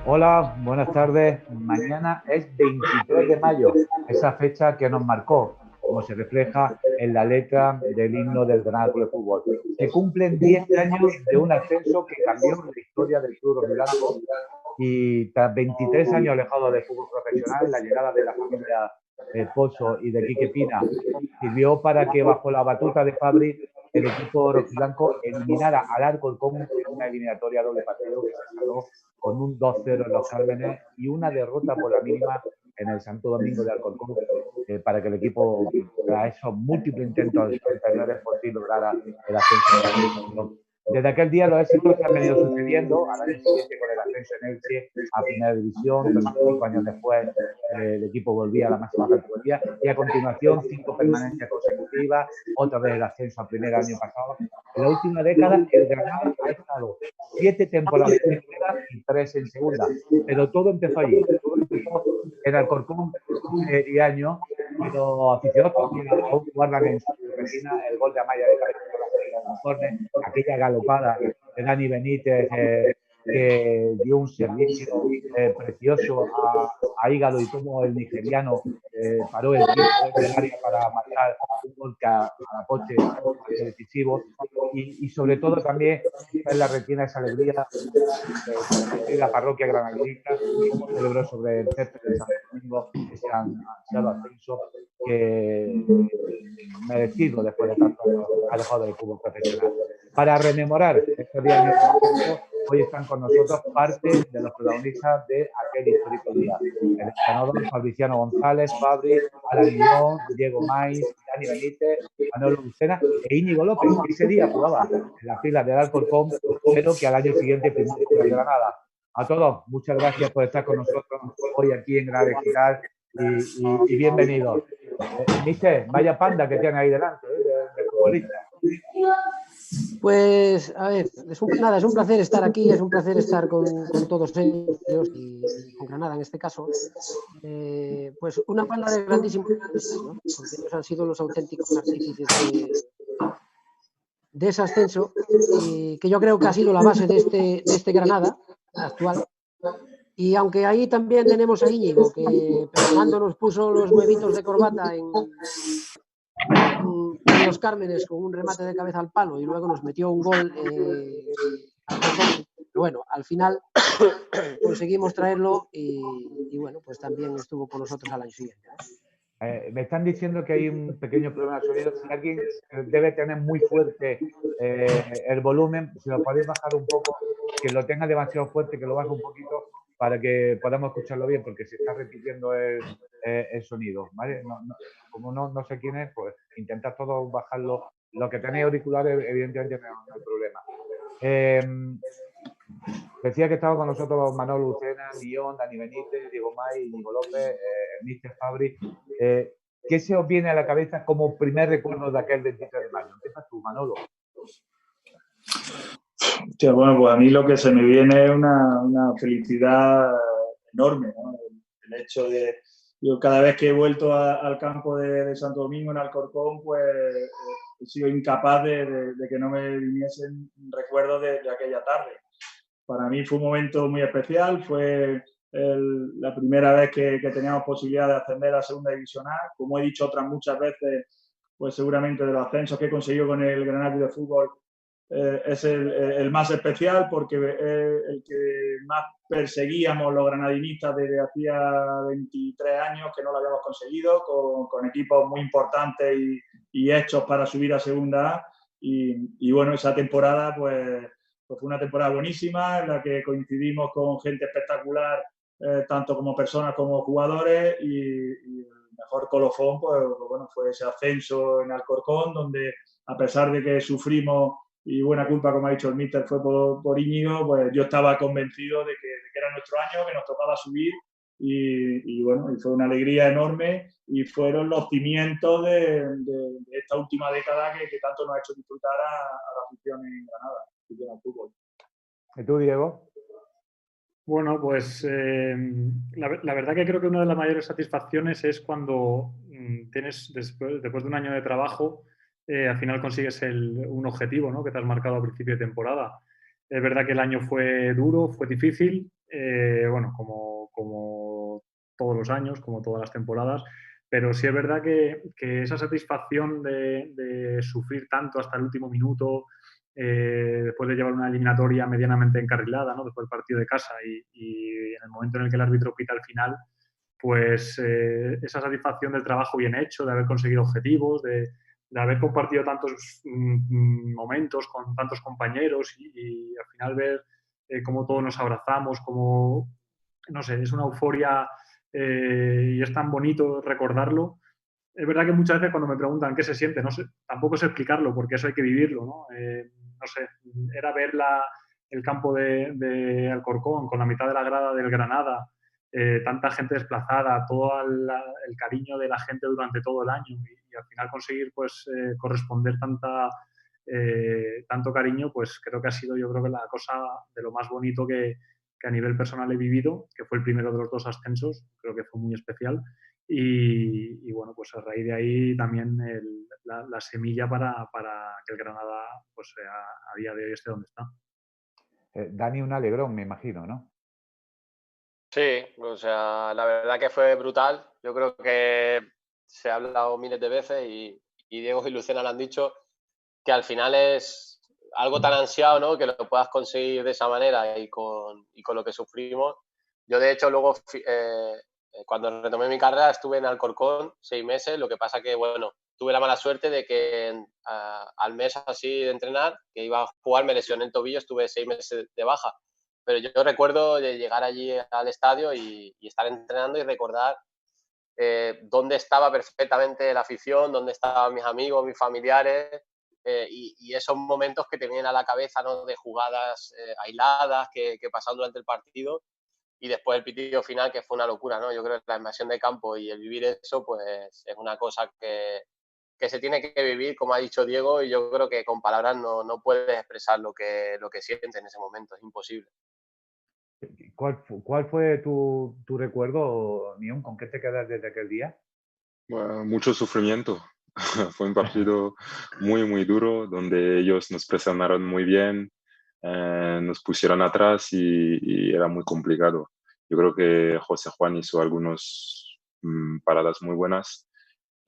Hola, buenas tardes. Mañana es 23 de mayo, esa fecha que nos marcó, como se refleja en la letra del himno del Granada Club de Fútbol. Se cumplen 10 años de un ascenso que cambió la historia del club rojiblanco y tras 23 años alejado del fútbol profesional, la llegada de la familia Pozo y de Quique Pina sirvió para que bajo la batuta de Fabri el equipo rojiblanco eliminara al Alcorcón en una eliminatoria doble partido que se saldó con un 2-0 en los Cármenes y una derrota por la mínima en el Santo Domingo de Alcorcón para que el equipo, tras esos múltiples intentos anteriores, por fin lograra el ascenso a la división. Desde aquel día los éxitos se han venido sucediendo, al año siguiente con el ascenso en Elche a Primera División, 25 años después el equipo volvía a la máxima categoría y a continuación 5 permanencias consecutivas, otra vez el ascenso a Primera el año pasado. En la última década el Granada ha estado 7 temporadas en Primera y 3 en Segunda, pero todo empezó allí, todo empezó en Alcorcón ese año y los aficionados aún guardan en su retina el gol de Amaya de cabeza de la salida de un córner, aquella galopada de Dani Benítez que dio un servicio precioso a Hígado y cómo el nigeriano paró el tiro desde el área para marcar un gol que a la Poche pareció decisivo y sobre todo también está en la retina esa alegría de la parroquia granadinista, cómo celebró sobre el césped de Santo Domingo ese ansiado ascenso que merecido después de tantos años alejado del fútbol profesional. Para rememorar estos 10 años de ascenso, hoy están con nosotros parte de los protagonistas de aquel histórico día. El entrenador Fabriciano González, Fabri, Alan Guillón, Diego Maiz, Dani Benítez, Manolo Lucena e Íñigo López, que ese día jugaba en las filas del Alcorcón, pero que al año siguiente firmó por el Granada. A todos, muchas gracias por estar con nosotros hoy aquí en Granada Digital y bienvenidos. Mister, vaya panda que tiene ahí delante, de futbolista. Pues, a ver, es un placer estar aquí, es un placer estar con todos ellos y con Granada en este caso. Pues una panda de grandísimos, ¿no? Porque ellos han sido los auténticos artífices de ese ascenso, y que yo creo que ha sido la base de este Granada actual. Y aunque ahí también tenemos a Íñigo, que perdonando nos puso los huevitos de corbata en los Cármenes con un remate de cabeza al palo y luego nos metió un gol al Corcón. Pero bueno, al final conseguimos traerlo y bueno, pues también estuvo con nosotros al año siguiente. Me están diciendo que hay un pequeño problema de sonido. Si alguien debe tener muy fuerte el volumen, si lo podéis bajar un poco, que lo tenga demasiado fuerte, que lo baje un poquito para que podamos escucharlo bien, porque se está repitiendo el sonido, ¿vale? Como no sé quién es, pues intentad todos bajarlo. Los que tenéis auriculares, evidentemente no hay problema. Decía que estaba con nosotros Manolo Lucena, Guillón, Dani Benítez, Diego May, Íñigo López, el Mister Fabri. ¿Qué se os viene a la cabeza como primer recuerdo de aquel 23 de mayo? Empiezas tú, Manolo. Sí, bueno, pues a mí lo que se me viene es una felicidad enorme, ¿no? El hecho de... Yo cada vez que he vuelto al campo de Santo Domingo, en Alcorcón, pues he sido incapaz de que no me viniesen recuerdos de aquella tarde. Para mí fue un momento muy especial, fue la primera vez que teníamos posibilidad de ascender a Segunda División A. Como he dicho otras muchas veces, pues seguramente de los ascensos que he conseguido con el Granada Club de Fútbol es el más especial porque es el que más perseguíamos los granadinistas desde hacía 23 años que no lo habíamos conseguido, con equipos muy importantes y hechos para subir a Segunda A. Y bueno, esa temporada pues fue una temporada buenísima en la que coincidimos con gente espectacular, tanto como personas como jugadores, y el mejor colofón pues bueno, fue ese ascenso en Alcorcón, donde a pesar de que sufrimos y buena culpa, como ha dicho el míster, fue por Íñigo, pues yo estaba convencido de que era nuestro año, que nos tocaba subir y bueno, y fue una alegría enorme y fueron los cimientos de esta última década que tanto nos ha hecho disfrutar a la afición en Granada, al fútbol. ¿Y tú, Diego? Bueno, pues la verdad que creo que una de las mayores satisfacciones es cuando tienes, después de un año de trabajo, al final consigues un objetivo, ¿no?, que te has marcado a principio de temporada. Es verdad que el año fue duro, fue difícil, bueno, como todos los años, como todas las temporadas, pero sí es verdad que esa satisfacción de sufrir tanto hasta el último minuto, después de llevar una eliminatoria medianamente encarrilada, ¿no? Después del partido de casa y en el momento en el que el árbitro pita al final, pues esa satisfacción del trabajo bien hecho, de haber conseguido objetivos, de haber compartido tantos momentos con tantos compañeros y al final ver cómo todos nos abrazamos, cómo, no sé, es una euforia y es tan bonito recordarlo. Es verdad que muchas veces cuando me preguntan qué se siente, no sé, tampoco sé explicarlo porque eso hay que vivirlo, ¿no? No sé, era ver el campo de Alcorcón con la mitad de la grada del Granada, tanta gente desplazada, todo el cariño de la gente durante todo el año y al final conseguir pues corresponder tanto cariño, pues creo que ha sido yo creo que la cosa de lo más bonito que a nivel personal he vivido, que fue el primero de los 2 ascensos, creo que fue muy especial. Y bueno, pues a raíz de ahí también la semilla para que el Granada pues a día de hoy esté donde está. Dani, un alegrón, me imagino, ¿no? Sí, o sea, la verdad que fue brutal. Yo creo que se ha hablado miles de veces y Diego y Lucena lo han dicho, que al final es algo tan ansiado, ¿no? Que lo puedas conseguir de esa manera y con lo que sufrimos. Yo, de hecho, luego, cuando retomé mi carrera, estuve en Alcorcón 6 meses. Lo que pasa que, bueno, tuve la mala suerte de que al mes así de entrenar, que iba a jugar, me lesioné el tobillo, estuve 6 meses de baja. Pero yo recuerdo de llegar allí al estadio y estar entrenando y recordar dónde estaba perfectamente la afición, dónde estaban mis amigos, mis familiares, y esos momentos que te vienen a la cabeza, ¿no? De jugadas aisladas que pasaron durante el partido y después el pitido final, que fue una locura, ¿no? Yo creo que la invasión de campo y el vivir eso, pues es una cosa que se tiene que vivir, como ha dicho Diego, y yo creo que con palabras no puedes expresar lo que sientes en ese momento, es imposible. ¿Cuál fue tu recuerdo, Nion? ¿Con qué te quedas desde aquel día? Bueno, mucho sufrimiento. Fue un partido muy, muy duro, donde ellos nos presionaron muy bien, nos pusieron atrás y era muy complicado. Yo creo que José Juan hizo algunas paradas muy buenas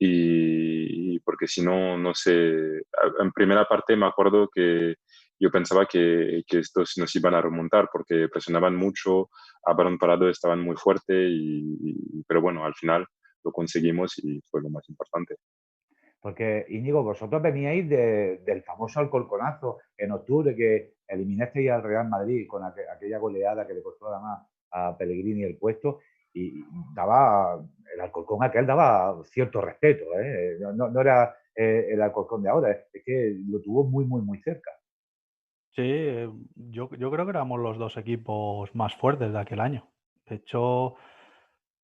y porque si no, no sé, en primera parte me acuerdo que yo pensaba que estos nos iban a remontar porque presionaban mucho, a balón parado estaban muy fuerte, pero bueno, al final lo conseguimos y fue lo más importante. Porque, Íñigo, vosotros veníais del famoso Alcorconazo en octubre que eliminasteis al Real Madrid con aquella goleada que le costó además a Pellegrini el puesto y el Alcorcón aquel daba cierto respeto, ¿eh? No era el Alcorcón de ahora, es que lo tuvo muy, muy, muy cerca. Sí, yo creo que éramos los 2 equipos más fuertes de aquel año. De hecho,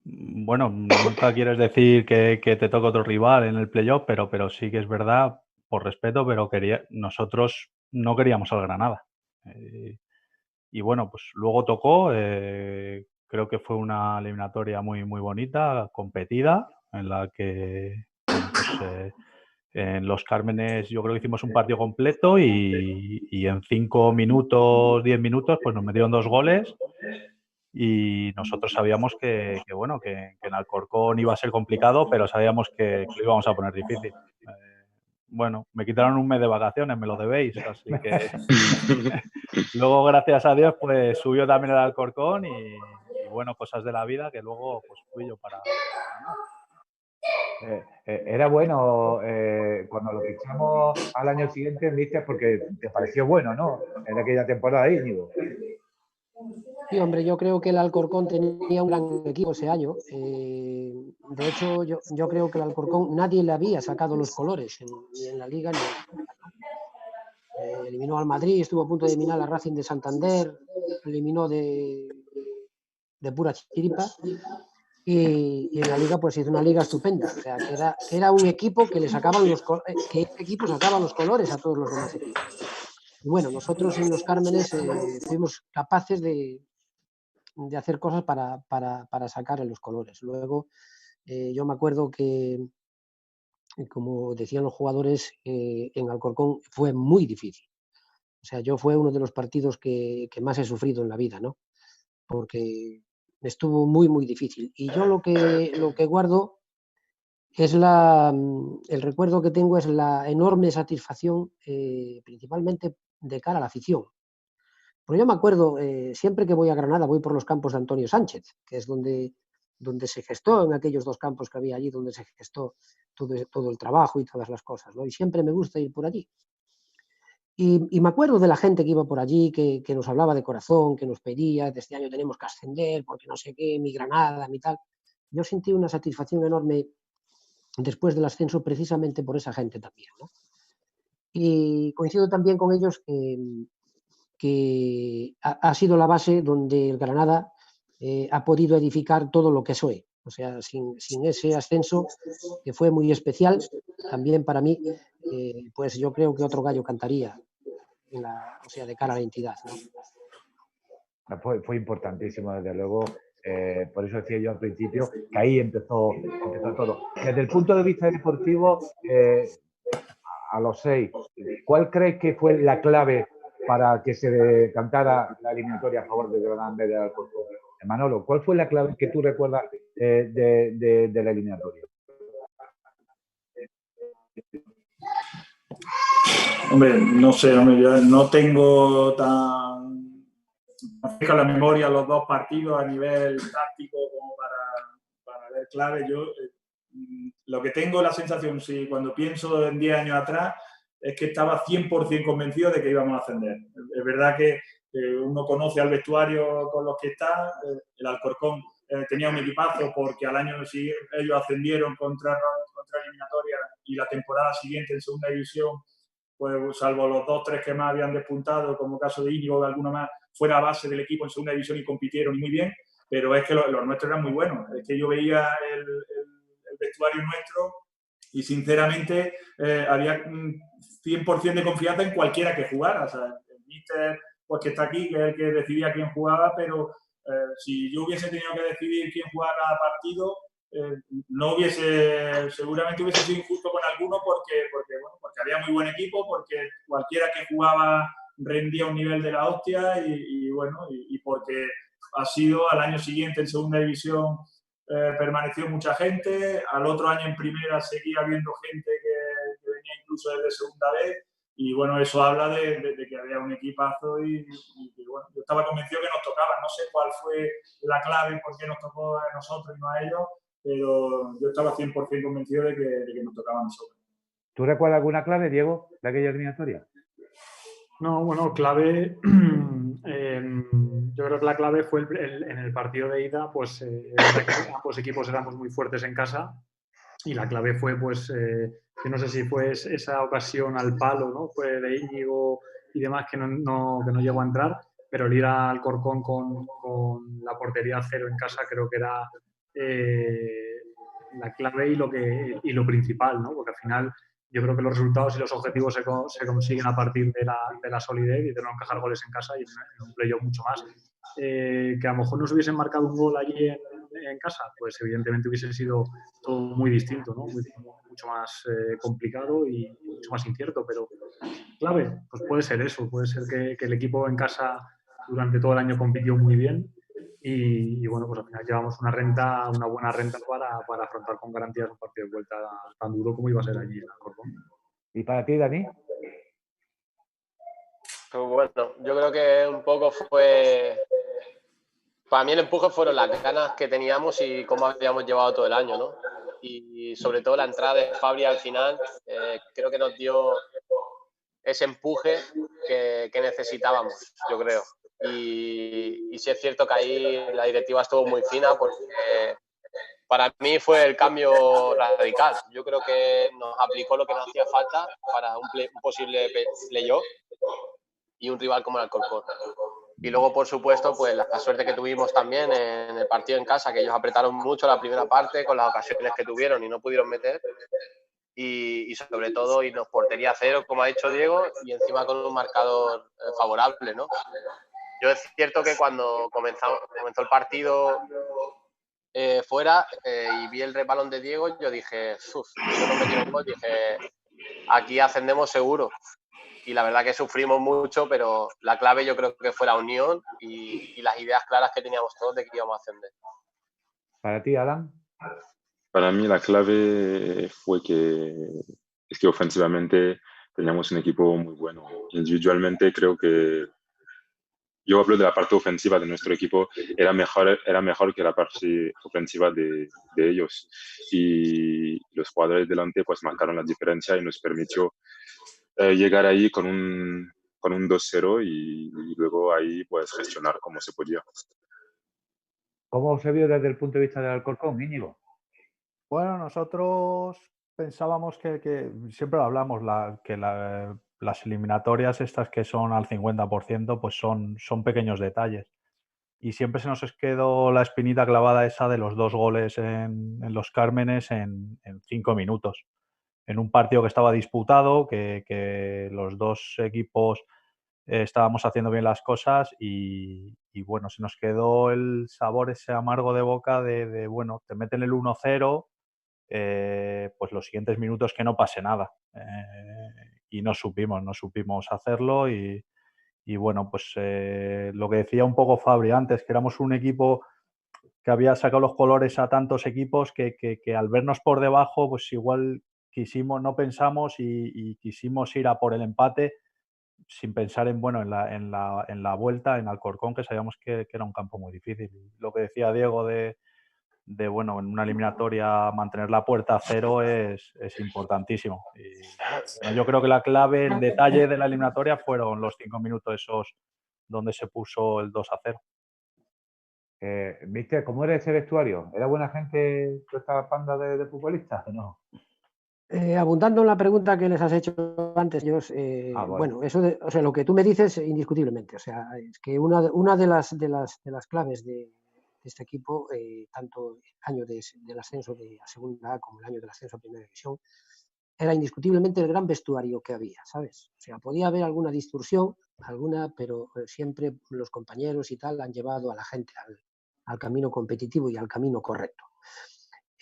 bueno, nunca quieres decir que te toca otro rival en el playoff, pero sí que es verdad, por respeto, pero nosotros no queríamos al Granada. Y bueno, pues luego tocó, creo que fue una eliminatoria muy, muy bonita, competida, en la que, bueno, pues en Los Cármenes yo creo que hicimos un partido completo y en 5 minutos, 10 minutos, pues nos metieron 2 goles y nosotros sabíamos bueno, que en Alcorcón iba a ser complicado, pero sabíamos que lo íbamos a poner difícil. Bueno, me quitaron un mes de vacaciones, me lo debéis, así que luego, gracias a Dios, pues subió también el Alcorcón y bueno, cosas de la vida que luego pues fui yo para ganar. Era bueno cuando lo fichamos al año siguiente, dices, porque te pareció bueno, ¿no? En aquella temporada, Íñigo. Sí, hombre, yo creo que el Alcorcón tenía un gran equipo ese año. De hecho, yo creo que el Alcorcón nadie le había sacado los colores, ni en la Liga ni en la eliminó al Madrid, estuvo a punto de eliminar a Racing de Santander, eliminó de pura chiripa. Y en la Liga pues hizo una Liga estupenda. O sea, que era un equipo que le sacaban que ese equipo sacaba los colores a todos los demás equipos. Y bueno, nosotros en Los Cármenes fuimos capaces de hacer cosas para sacar los colores. Luego, yo me acuerdo que, como decían los jugadores, en Alcorcón fue muy difícil. O sea, fue uno de los partidos que más he sufrido en la vida, ¿no? porque estuvo muy, muy difícil. Y yo lo que guardo es el recuerdo que tengo es la enorme satisfacción, principalmente de cara a la afición. Porque yo me acuerdo, siempre que voy a Granada, voy por los campos de Antonio Sánchez, que es donde se gestó, en aquellos 2 campos que había allí, donde se gestó todo el trabajo y todas las cosas, ¿no? Y siempre me gusta ir por allí. Y me acuerdo de la gente que iba por allí, que nos hablaba de corazón, que nos pedía, de este año tenemos que ascender, porque no sé qué, mi Granada, mi tal. Yo sentí una satisfacción enorme después del ascenso precisamente por esa gente también, ¿no? Y coincido también con ellos que ha sido la base donde el Granada ha podido edificar todo lo que es hoy. O sea, sin ese ascenso, que fue muy especial, también para mí, pues yo creo que otro gallo cantaría, o sea, de cara a la entidad, ¿no? Fue importantísimo, desde luego. Por eso decía yo al principio que ahí empezó todo. Desde el punto de vista deportivo, a los 6, ¿cuál crees que fue la clave para que se decantara la eliminatoria a favor de Granada en vez de Alcorcón? Manolo, ¿cuál fue la clave que tú recuerdas de la eliminatoria? Hombre, no sé, hombre, yo no tengo tan fija la memoria los 2 partidos a nivel táctico como para ver clave. Yo lo que tengo la sensación, sí, cuando pienso en 10 años atrás, es que estaba 100% convencido de que íbamos a ascender. Es verdad que uno conoce al vestuario con los que está. El Alcorcón tenía un equipazo porque al año siguiente ellos ascendieron contra eliminatoria y la temporada siguiente en segunda división, pues salvo los 2 o 3 que más habían despuntado, como caso de Íñigo o de alguno más, fue la base del equipo en segunda división y compitieron muy bien, pero es que los nuestros eran muy buenos. Es que yo veía el vestuario nuestro y sinceramente había 100% de confianza en cualquiera que jugara. O sea, el míster, pues que está aquí, que es el que decidía quién jugaba, pero si yo hubiese tenido que decidir quién jugaba cada partido, seguramente hubiese sido injusto con alguno porque había muy buen equipo, porque cualquiera que jugaba rendía un nivel de la hostia y porque ha sido al año siguiente en segunda división permaneció mucha gente, al otro año en primera seguía habiendo gente que venía incluso desde segunda vez y bueno, eso habla de que había un equipazo y bueno, yo estaba convencido que nos tocaba. No sé cuál fue la clave por qué nos tocó a nosotros y no a ellos, pero yo estaba 100% convencido de que nos tocaba a nosotros. ¿Tú recuerdas alguna clave, Diego, de aquella eliminatoria? No, bueno, clave. Yo creo que la clave fue en el partido de ida, pues ambos equipos éramos muy fuertes en casa y la clave fue, pues, yo no sé si fue esa ocasión al palo, ¿no? Fue de Íñigo y demás que no llegó a entrar, pero el ir al Alcorcón con la portería a 0 en casa creo que era la clave y lo principal, ¿no? Porque al final yo creo que los resultados y los objetivos se consiguen a partir de la solidez y de no encajar goles en casa y en un playoff mucho más. Que a lo mejor nos hubiesen marcado un gol allí en casa, pues evidentemente hubiese sido todo muy distinto, ¿no? Mucho más complicado y mucho más incierto, pero clave, pues puede ser eso, puede ser que el equipo en casa durante todo el año compitió muy bien y bueno, pues al final llevamos una buena renta para afrontar con garantías un partido de vuelta tan duro como iba a ser allí en Alcorcón. ¿Y para ti, Dani? Pues bueno, yo creo que un poco fue... Para mí el empuje fueron las ganas que teníamos y cómo habíamos llevado todo el año, ¿no? Y sobre todo la entrada de Fabri al final, creo que nos dio ese empuje que necesitábamos, yo creo. Y sí es cierto que ahí la directiva estuvo muy fina porque para mí fue el cambio radical. Yo creo que nos aplicó lo que nos hacía falta para un posible playoff y un rival como el Alcorcón. Y luego, por supuesto, pues la suerte que tuvimos también en el partido en casa, que ellos apretaron mucho la primera parte con las ocasiones que tuvieron y no pudieron meter. Y sobre todo irnos portería a 0, como ha dicho Diego, y encima con un marcador favorable, ¿no? Yo es cierto que cuando comenzó el partido fuera y vi el balón de Diego, yo dije, si no nos metieron gol, dije, aquí ascendemos seguro. la verdad que sufrimos mucho, pero la clave yo creo que fue la unión y las ideas claras que teníamos todos de que íbamos a ascender. Para ti, Alan. Para mí la clave fue es que ofensivamente teníamos un equipo muy bueno. Individualmente creo que, yo hablo de la parte ofensiva de nuestro equipo, era mejor que la parte ofensiva de ellos. Y los jugadores delante pues marcaron la diferencia y nos permitió llegar ahí con un 2-0 y luego ahí pues gestionar como se podía. ¿Cómo se vio desde el punto de vista del Alcorcón, Íñigo? Bueno, nosotros pensábamos que siempre lo hablamos, que las eliminatorias estas que son al 50%, pues son pequeños detalles. Y siempre se nos quedó la espinita clavada esa de los 2 goles en los Cármenes en 5 minutos. En un partido que estaba disputado, que los dos equipos estábamos haciendo bien las cosas y bueno, se nos quedó el sabor ese amargo de boca de bueno, te meten el 1-0, pues los siguientes minutos que no pase nada. Y no supimos hacerlo y bueno, pues lo que decía un poco Fabri antes, que éramos un equipo que había sacado los colores a tantos equipos que al vernos por debajo, pues igual no pensamos y quisimos ir a por el empate sin pensar bueno, en la vuelta, en Alcorcón, que sabíamos que era un campo muy difícil. Lo que decía Diego bueno, en una eliminatoria mantener la puerta a cero es importantísimo. Y bueno, yo creo que la clave, el detalle de la eliminatoria fueron los 5 minutos esos donde se puso el 2-0. ¿Viste cómo era ese vestuario? ¿Era buena gente toda esta panda de futbolistas o no? Abundando en la pregunta que les has hecho antes, ellos, bueno, eso o sea, lo que tú me dices, indiscutiblemente. O sea, es que una de las claves de este equipo, tanto el año del ascenso de a segunda A como el año del ascenso a primera división, era indiscutiblemente el gran vestuario que había, ¿sabes? O sea, podía haber alguna distorsión, pero siempre los compañeros y tal han llevado a la gente al camino competitivo y al camino correcto.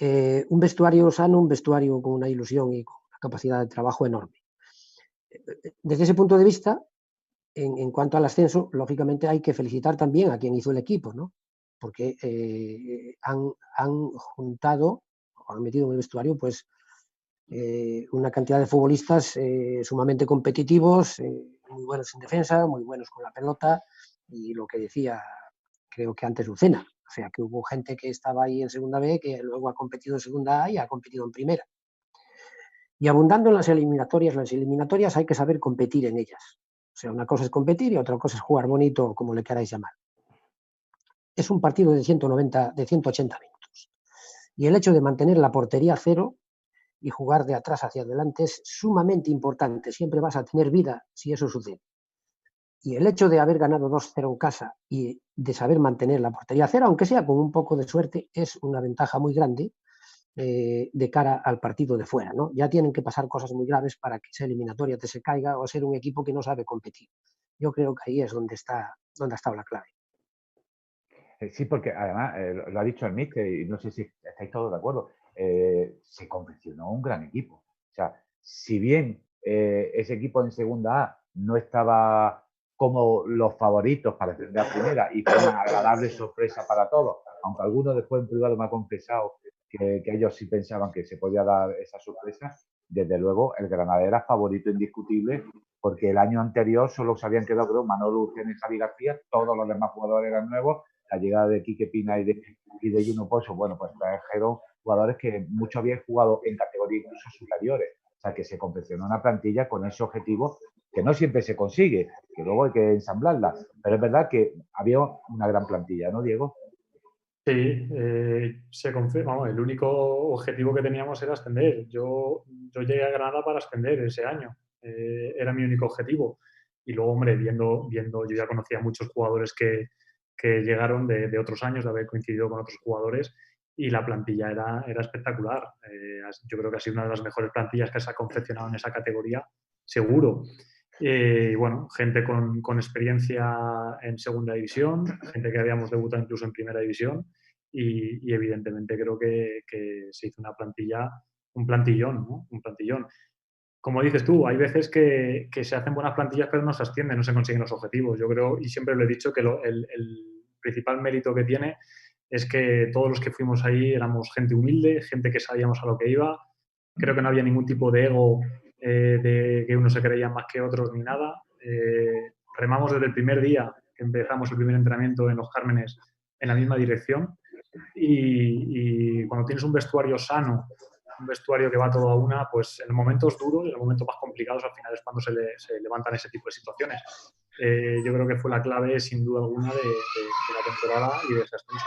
Un vestuario sano, un vestuario con una ilusión y con una capacidad de trabajo enorme. Desde ese punto de vista, en cuanto al ascenso, lógicamente hay que felicitar también a quien hizo el equipo, ¿no? Porque han juntado, o han metido en el vestuario, pues una cantidad de futbolistas sumamente competitivos, muy buenos en defensa, muy buenos con la pelota, y lo que decía, creo que antes Lucena, o sea, que hubo gente que estaba ahí en segunda B, que luego ha competido en segunda A y ha competido en primera. Y abundando en las eliminatorias hay que saber competir en ellas. O sea, una cosa es competir y otra cosa es jugar bonito, como le queráis llamar. Es un partido de 180 minutos. Y el hecho de mantener la portería a cero y jugar de atrás hacia adelante es sumamente importante. Siempre vas a tener vida si eso sucede. Y el hecho de haber ganado 2-0 en casa y de saber mantener la portería a cero, aunque sea con un poco de suerte, es una ventaja muy grande de cara al partido de fuera, ¿no? Ya tienen que pasar cosas muy graves para que esa eliminatoria te se caiga o ser un equipo que no sabe competir. Yo creo que ahí es donde ha estado la clave. Sí, porque además lo ha dicho el míster y no sé si estáis todos de acuerdo. Se confeccionó un gran equipo. O sea, si bien ese equipo en segunda A no estaba como los favoritos para ascender a primera y fue una agradable sorpresa para todos, aunque algunos después en privado me han confesado que ellos sí pensaban que se podía dar esa sorpresa, desde luego el Granada era favorito indiscutible porque el año anterior solo se habían quedado, creo, Manolo Urgen y Javi García, todos los demás jugadores eran nuevos. La llegada de Quique Pina y de Juno Pozo, bueno, pues trajeron jugadores que muchos habían jugado en categorías incluso superiores. O sea, que se confeccionó una plantilla con ese objetivo que no siempre se consigue, que luego hay que ensamblarla. Pero es verdad que había una gran plantilla, ¿no, Diego? Sí, se confirma. El único objetivo que teníamos era ascender. Yo llegué a Granada para ascender ese año. Era mi único objetivo. Y luego, hombre, viendo yo ya conocía a muchos jugadores que llegaron de otros años, de haber coincidido con otros jugadores, y la plantilla era espectacular. Yo creo que ha sido una de las mejores plantillas que se ha confeccionado en esa categoría, seguro. Y bueno, gente con experiencia en segunda división, gente que habíamos debutado incluso en primera división y evidentemente creo que se hizo una plantilla, un plantillón, ¿no? Un plantillón. como dices tú, hay veces que se hacen buenas plantillas pero no se ascienden, no se consiguen los objetivos. Yo creo, y siempre lo he dicho, que el principal mérito que tiene es que todos los que fuimos ahí éramos gente humilde, gente que sabíamos a lo que iba. Creo que no había ningún tipo de ego de que uno se creía más que otros ni nada. Remamos desde el primer día que empezamos el primer entrenamiento en Los Cármenes en la misma dirección y cuando tienes un vestuario sano, un vestuario que va todo a una, pues en momentos duros, en los momentos más complicados, al final es cuando se levantan ese tipo de situaciones. Yo creo que fue la clave, sin duda alguna, de la temporada y de ese ascenso.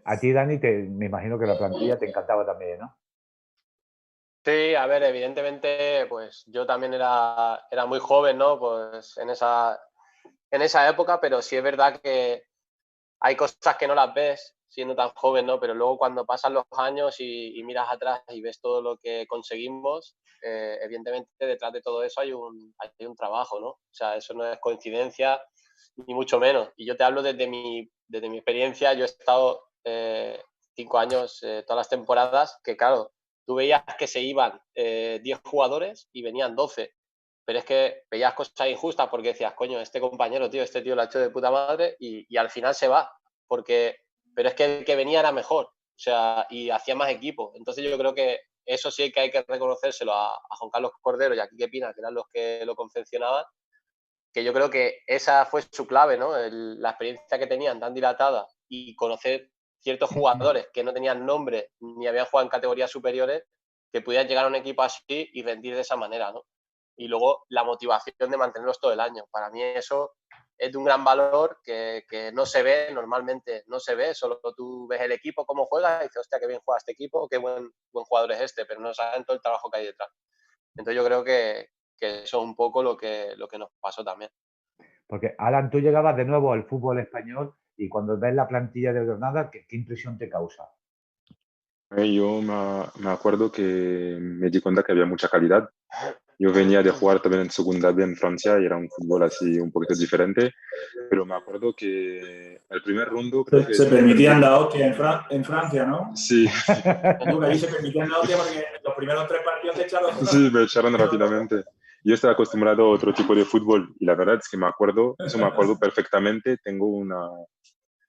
A ti, Dani, me imagino que la plantilla te encantaba también, ¿no? Sí, a ver, evidentemente, pues yo también era muy joven, ¿no? Pues en esa época, pero sí es verdad que hay cosas que no las ves siendo tan joven, ¿no? Pero luego cuando pasan los años y miras atrás y ves todo lo que conseguimos, evidentemente detrás de todo eso hay un trabajo, ¿no? O sea, eso no es coincidencia, ni mucho menos. Y yo te hablo desde mi experiencia. Yo he estado 5 años, todas las temporadas, que claro, tú veías que se iban 10 jugadores y venían 12. Pero es que veías cosas injustas porque decías, coño, este compañero, tío, este tío lo ha hecho de puta madre y al final se va. Pero es que el que venía era mejor, o sea, y hacía más equipo. Entonces yo creo que eso sí que hay que reconocérselo a Juan Carlos Cordero y a Quique Pina, que eran los que lo confeccionaban, que yo creo que esa fue su clave, ¿no? La experiencia que tenían tan dilatada y conocer ciertos jugadores que no tenían nombre ni habían jugado en categorías superiores, que pudieran llegar a un equipo así y rendir de esa manera, ¿no? Y luego la motivación de mantenerlos todo el año. Para mí eso es de un gran valor que no se ve normalmente, no se ve, solo tú ves el equipo, cómo juega y dices, hostia, qué bien juega este equipo, qué buen jugador es este, pero no saben todo el trabajo que hay detrás. Entonces yo creo que eso es un poco lo que nos pasó también. Porque, Alan, tú llegabas de nuevo al fútbol español y cuando ves la plantilla de Granada, ¿qué impresión te causa? Yo me acuerdo que me di cuenta que había mucha calidad. Yo venía de jugar también en segunda B en Francia y era un fútbol así un poquito diferente, pero me acuerdo que el primer rondo creo que... Se permitían la hostia en Francia, ¿no? Sí. Nunca allí se permitían la hostia porque los primeros 3 partidos te echaron. Sí, me echaron rápidamente. Yo estaba acostumbrado a otro tipo de fútbol y la verdad es que me acuerdo perfectamente. Tengo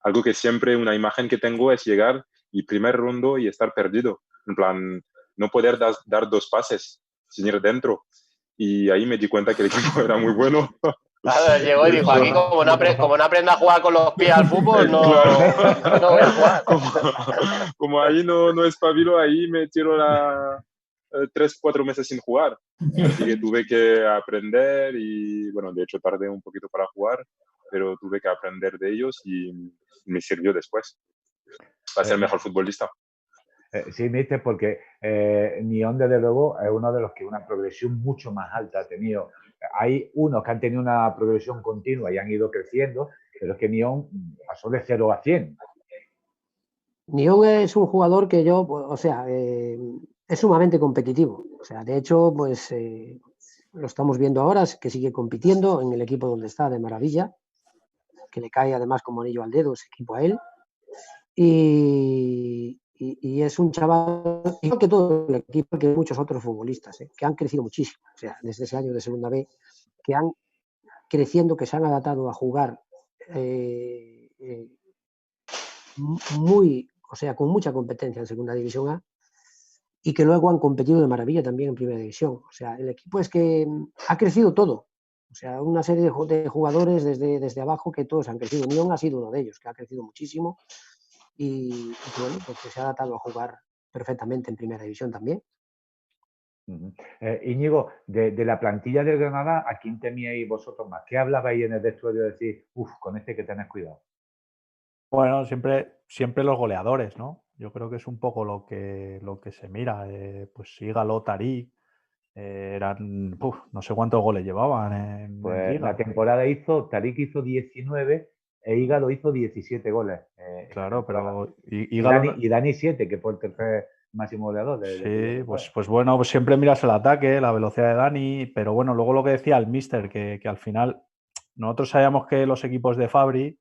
algo que siempre, una imagen que tengo es llegar y primer rondo y estar perdido. En plan, no poder dar 2 pases sin ir dentro. Y ahí me di cuenta que el equipo era muy bueno. Claro, llegó y dijo, aquí como no aprenda a jugar con los pies al fútbol, no, Claro. no voy a jugar. Como ahí no espabilo, ahí me tiro 3-4 meses sin jugar. Así que tuve que aprender y, bueno, de hecho tardé un poquito para jugar, pero tuve que aprender de ellos y me sirvió después para ser mejor futbolista. Sí, mister, porque Nyon, desde luego, es uno de los que una progresión mucho más alta ha tenido. Hay unos que han tenido una progresión continua y han ido creciendo, pero es que Nyon pasó de 0 a 100. Nyon es un jugador que yo, pues, o sea, es sumamente competitivo. O sea, de hecho, pues lo estamos viendo ahora, que sigue compitiendo en el equipo donde está, de maravilla, que le cae además como anillo al dedo ese equipo a él. Y es un chaval, igual que todo el equipo, que muchos otros futbolistas, que han crecido muchísimo. O sea, desde ese año de segunda B, que han creciendo, que se han adaptado a jugar o sea, con mucha competencia en segunda división A y que luego han competido de maravilla también en primera división. O sea, el equipo es que ha crecido todo. O sea, una serie de jugadores desde abajo que todos han crecido. Nyon ha sido uno de ellos, que ha crecido muchísimo y bueno, pues que se ha adaptado a jugar perfectamente en primera división también. Íñigo, de la plantilla del Granada, ¿a quién temíais vosotros más? ¿Qué hablabais en el vestuario de decir, con este hay que tener cuidado? Bueno, siempre los goleadores, ¿no? Yo creo que es un poco lo que se mira. Pues Ígalo, Tarik, eran, no sé cuántos goles llevaban en Liga. La temporada Tarik hizo 19 e Ígalo hizo 17 goles. Claro, pero Ígalo... Y Dani 7, que fue el tercer máximo goleador. Sí, pues bueno, pues siempre miras el ataque, la velocidad de Dani, pero bueno, luego lo que decía el míster, que al final nosotros sabíamos que los equipos de Fabri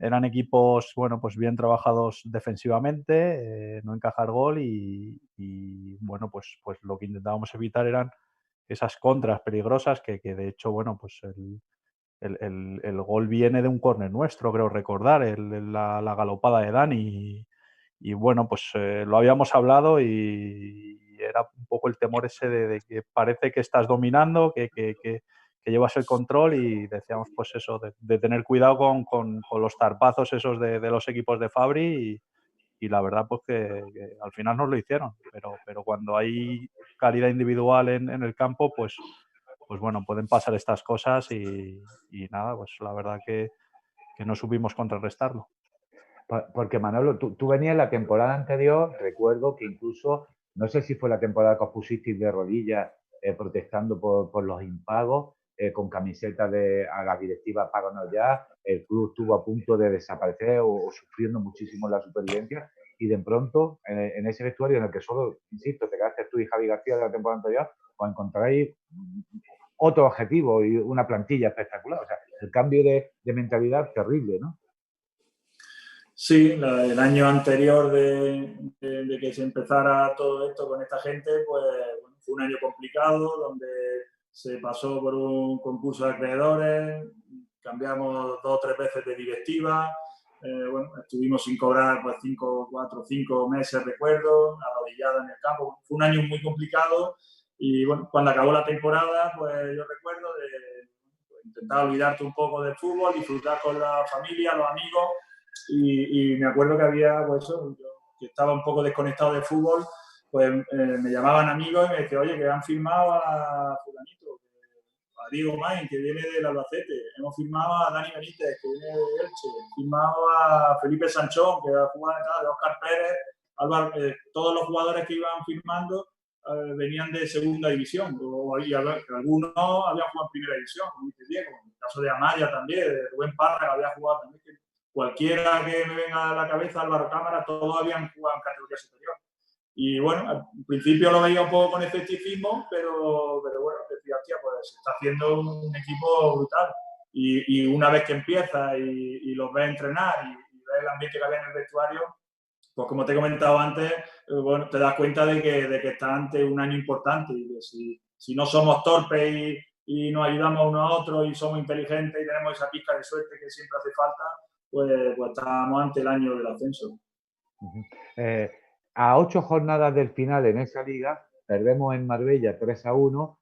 eran equipos, bueno, pues bien trabajados defensivamente, no encajar gol y bueno, pues lo que intentábamos evitar eran esas contras peligrosas que de hecho, bueno, pues el gol viene de un córner nuestro, creo recordar, la galopada de Dani y bueno, pues lo habíamos hablado y era un poco el temor ese de que parece que estás dominando, que llevas el control y decíamos pues eso, de tener cuidado con los zarpazos esos de los equipos de Fabri y la verdad pues que al final nos lo hicieron, pero cuando hay calidad individual en el campo pues bueno, pueden pasar estas cosas y nada, pues la verdad que no supimos contrarrestarlo. Porque Manolo, tú venías la temporada anterior, recuerdo que incluso, no sé si fue la temporada que os pusisteis de rodillas protestando por los impagos, con camisetas a la directiva páganos ya, el club estuvo a punto de desaparecer o sufriendo muchísimo la supervivencia y de pronto en ese vestuario en el que solo, insisto, te quedaste tú y Javi García de la temporada anterior, os encontráis otro objetivo y una plantilla espectacular. O sea, el cambio de mentalidad terrible, ¿no? Sí, el año anterior de que se empezara todo esto con esta gente, pues bueno, fue un año complicado donde se pasó por un concurso de acreedores, cambiamos 2 o 3 veces de directiva, bueno, estuvimos sin cobrar pues 4 o 5 meses, recuerdo, arrodillados en el campo. Fue un año muy complicado y bueno, cuando acabó la temporada, pues yo recuerdo de intentar olvidarte un poco del fútbol, disfrutar con la familia, los amigos. Y me acuerdo que había, pues eso, yo que estaba un poco desconectado del fútbol, pues me llamaban amigos y me decían, oye, que han firmado a fulanito, a Diego Main, que viene del Albacete, hemos firmado a Dani Benítez, que viene de Elche, hemos firmado a Felipe Sanchón, que va a jugar de Óscar Pérez, Álvaro, todos los jugadores que iban firmando venían de segunda división, y algunos habían jugado en primera división, como dice Diego, en el caso de Amaya también, de Rubén Parra, que había jugado también, cualquiera que me venga a la cabeza, Álvaro Cámara, todos habían jugado en categoría superior. Y bueno, al principio lo veía un poco con escepticismo, pero bueno, decía, hostia, pues se está haciendo un equipo brutal. Y una vez que empieza y los ves entrenar y ves el ambiente que había en el vestuario, pues como te he comentado antes, bueno, te das cuenta de que está ante un año importante y que si no somos torpes y nos ayudamos uno a otro y somos inteligentes y tenemos esa pizca de suerte que siempre hace falta, pues estamos ante el año del ascenso. A 8 jornadas del final en esa liga, perdemos en Marbella 3-1.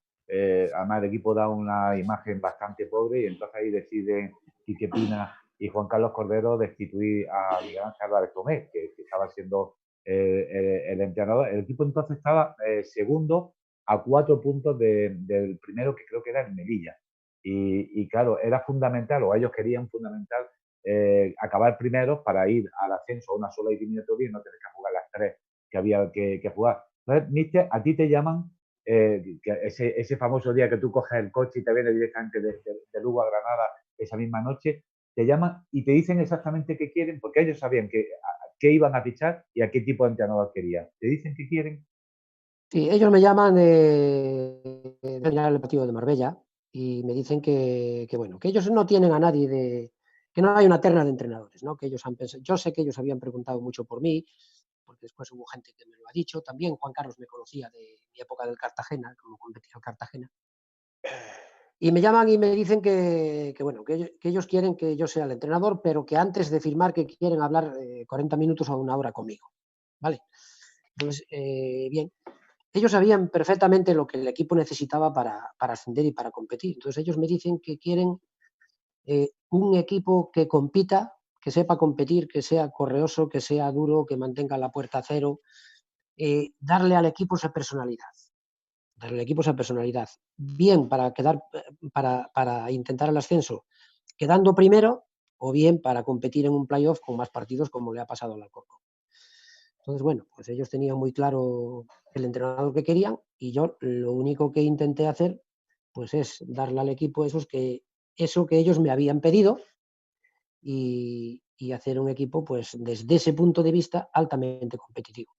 Además, el equipo da una imagen bastante pobre y entonces ahí deciden Quique Pina y Juan Carlos Cordero destituir a Miguel Ángel Álvarez Tomé, que estaba siendo el entrenador. El equipo entonces estaba segundo a 4 puntos del primero, que creo que era el Melilla. Y claro, era fundamental, o ellos querían fundamental, acabar primeros para ir al ascenso a una sola eliminatoria y no tener que jugar las 3 que había que jugar. Entonces, Mister, a ti te llaman ese famoso día que tú coges el coche y te vienes directamente de Lugo a Granada esa misma noche, te llaman y te dicen exactamente qué quieren, porque ellos sabían qué iban a fichar y a qué tipo de entrenador querían. ¿Te dicen qué quieren? Sí, ellos me llaman de el partido de Marbella y me dicen que bueno, que ellos no tienen a nadie que no hay una terna de entrenadores, ¿no? Que ellos han pensado, yo sé que ellos habían preguntado mucho por mí, porque después hubo gente que me lo ha dicho, también Juan Carlos me conocía de mi época del Cartagena, como competía el Cartagena, y me llaman y me dicen bueno, que ellos quieren que yo sea el entrenador, pero que antes de firmar que quieren hablar 40 minutos o una hora conmigo, ¿vale? Entonces, bien, ellos sabían perfectamente lo que el equipo necesitaba para ascender y para competir. Entonces ellos me dicen que quieren un equipo que compita, que sepa competir, que sea correoso, que sea duro, que mantenga la puerta a cero, darle al equipo esa personalidad. Darle al equipo esa personalidad. Bien para para intentar el ascenso quedando primero, o bien para competir en un playoff con más partidos como le ha pasado al Alcorcón. Entonces, bueno, pues ellos tenían muy claro el entrenador que querían y yo lo único que intenté hacer pues es darle al equipo eso que ellos me habían pedido y hacer un equipo pues desde ese punto de vista altamente competitivo.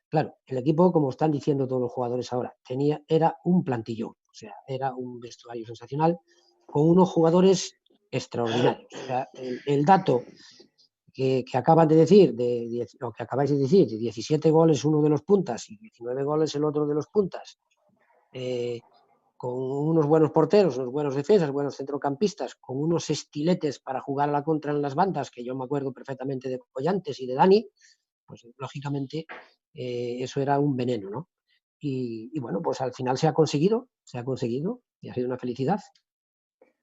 Claro, el equipo, como están diciendo todos los jugadores ahora, era un plantillón, o sea, era un vestuario sensacional con unos jugadores extraordinarios. O sea, el dato que acaban de decir, o que acabáis de decir, de 17 goles uno de los puntas y 19 goles el otro de los puntas, con unos buenos porteros, unos buenos defensas, buenos centrocampistas, con unos estiletes para jugar a la contra en las bandas, que yo me acuerdo perfectamente de Collantes y de Dani, pues lógicamente eso era un veneno, ¿no? Y bueno, pues al final se ha conseguido y ha sido una felicidad.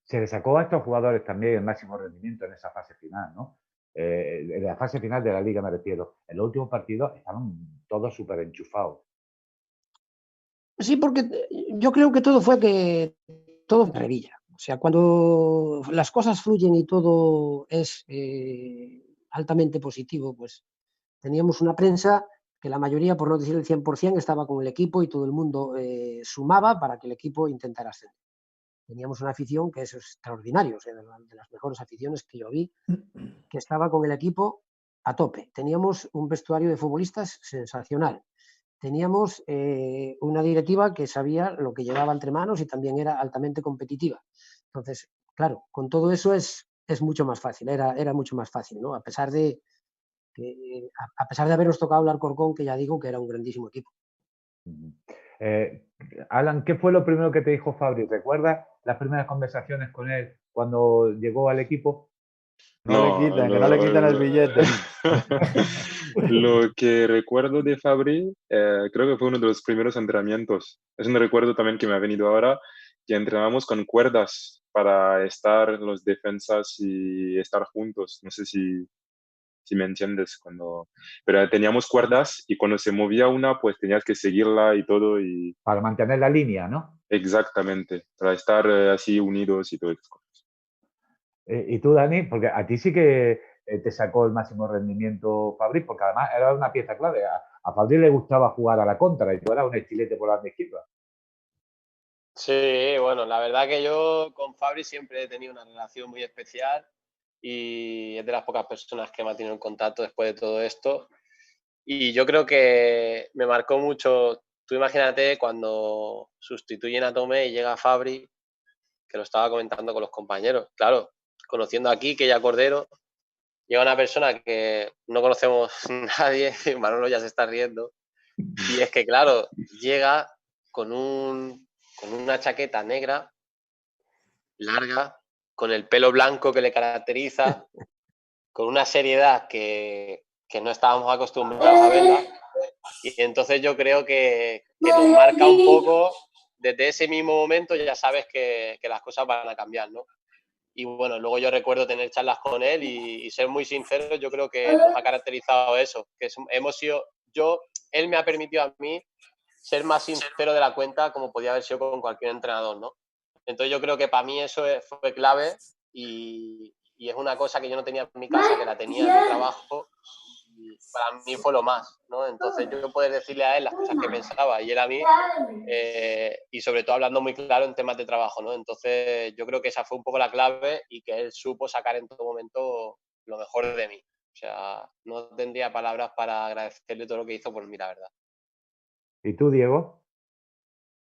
Se le sacó a estos jugadores también el máximo rendimiento en esa fase final, ¿no? En la fase final de la liga me refiero. En los últimos partidos estaban todos súper enchufados. Sí, porque yo creo que todo fue revilla. O sea, cuando las cosas fluyen y todo es altamente positivo, pues teníamos una prensa que la mayoría, por no decir el 100%, estaba con el equipo y todo el mundo sumaba para que el equipo intentara ascender. Teníamos una afición que es extraordinaria, o sea, de las mejores aficiones que yo vi, que estaba con el equipo a tope. Teníamos un vestuario de futbolistas sensacional. Teníamos una directiva que sabía lo que llevaba entre manos y también era altamente competitiva. Entonces, claro, con todo eso es mucho más fácil, era mucho más fácil, ¿no? A pesar de habernos tocado el Alcorcón, que ya digo que era un grandísimo equipo. Alan, ¿qué fue lo primero que te dijo Fabri? ¿Recuerdas las primeras conversaciones con él cuando llegó al equipo? Que no le quiten el billete. Lo que recuerdo de Fabri, creo que fue uno de los primeros entrenamientos. Es un recuerdo también que me ha venido ahora, que entrenábamos con cuerdas para estar los defensas y estar juntos. No sé si me entiendes. Pero teníamos cuerdas y cuando se movía una, pues tenías que seguirla y todo. Para mantener la línea, ¿no? Exactamente, para estar así unidos y todo eso. Y tú, Dani, porque a ti sí que te sacó el máximo rendimiento Fabri, porque además era una pieza clave. A Fabri le gustaba jugar a la contra y tú eras un estilete por la banda izquierda. Sí, bueno, la verdad que yo con Fabri siempre he tenido una relación muy especial y es de las pocas personas que me ha tenido en contacto después de todo esto. Y yo creo que me marcó mucho. Tú imagínate cuando sustituyen a Tomé y llega Fabri, que lo estaba comentando con los compañeros. Claro, conociendo aquí que ya Cordero, llega una persona que no conocemos nadie, Manolo ya se está riendo, y es que, claro, llega con una chaqueta negra, larga, con el pelo blanco que le caracteriza, con una seriedad que no estábamos acostumbrados a verla, y entonces yo creo que nos marca un poco, desde ese mismo momento ya sabes que las cosas van a cambiar, ¿no? Y bueno, luego yo recuerdo tener charlas con él y ser muy sincero, yo creo que nos ha caracterizado eso, que hemos sido, él me ha permitido a mí ser más sincero de la cuenta como podía haber sido con cualquier entrenador, ¿no? Entonces yo creo que para mí eso fue clave y es una cosa que yo no tenía en mi casa, que la tenía en mi trabajo, y para mí fue lo más, ¿no? Entonces yo poder decirle a él las cosas que pensaba y él a mí, y sobre todo hablando muy claro en temas de trabajo, ¿no? Entonces yo creo que esa fue un poco la clave y que él supo sacar en todo momento lo mejor de mí. O sea, no tendría palabras para agradecerle todo lo que hizo por mí, la verdad. ¿Y tú, Diego?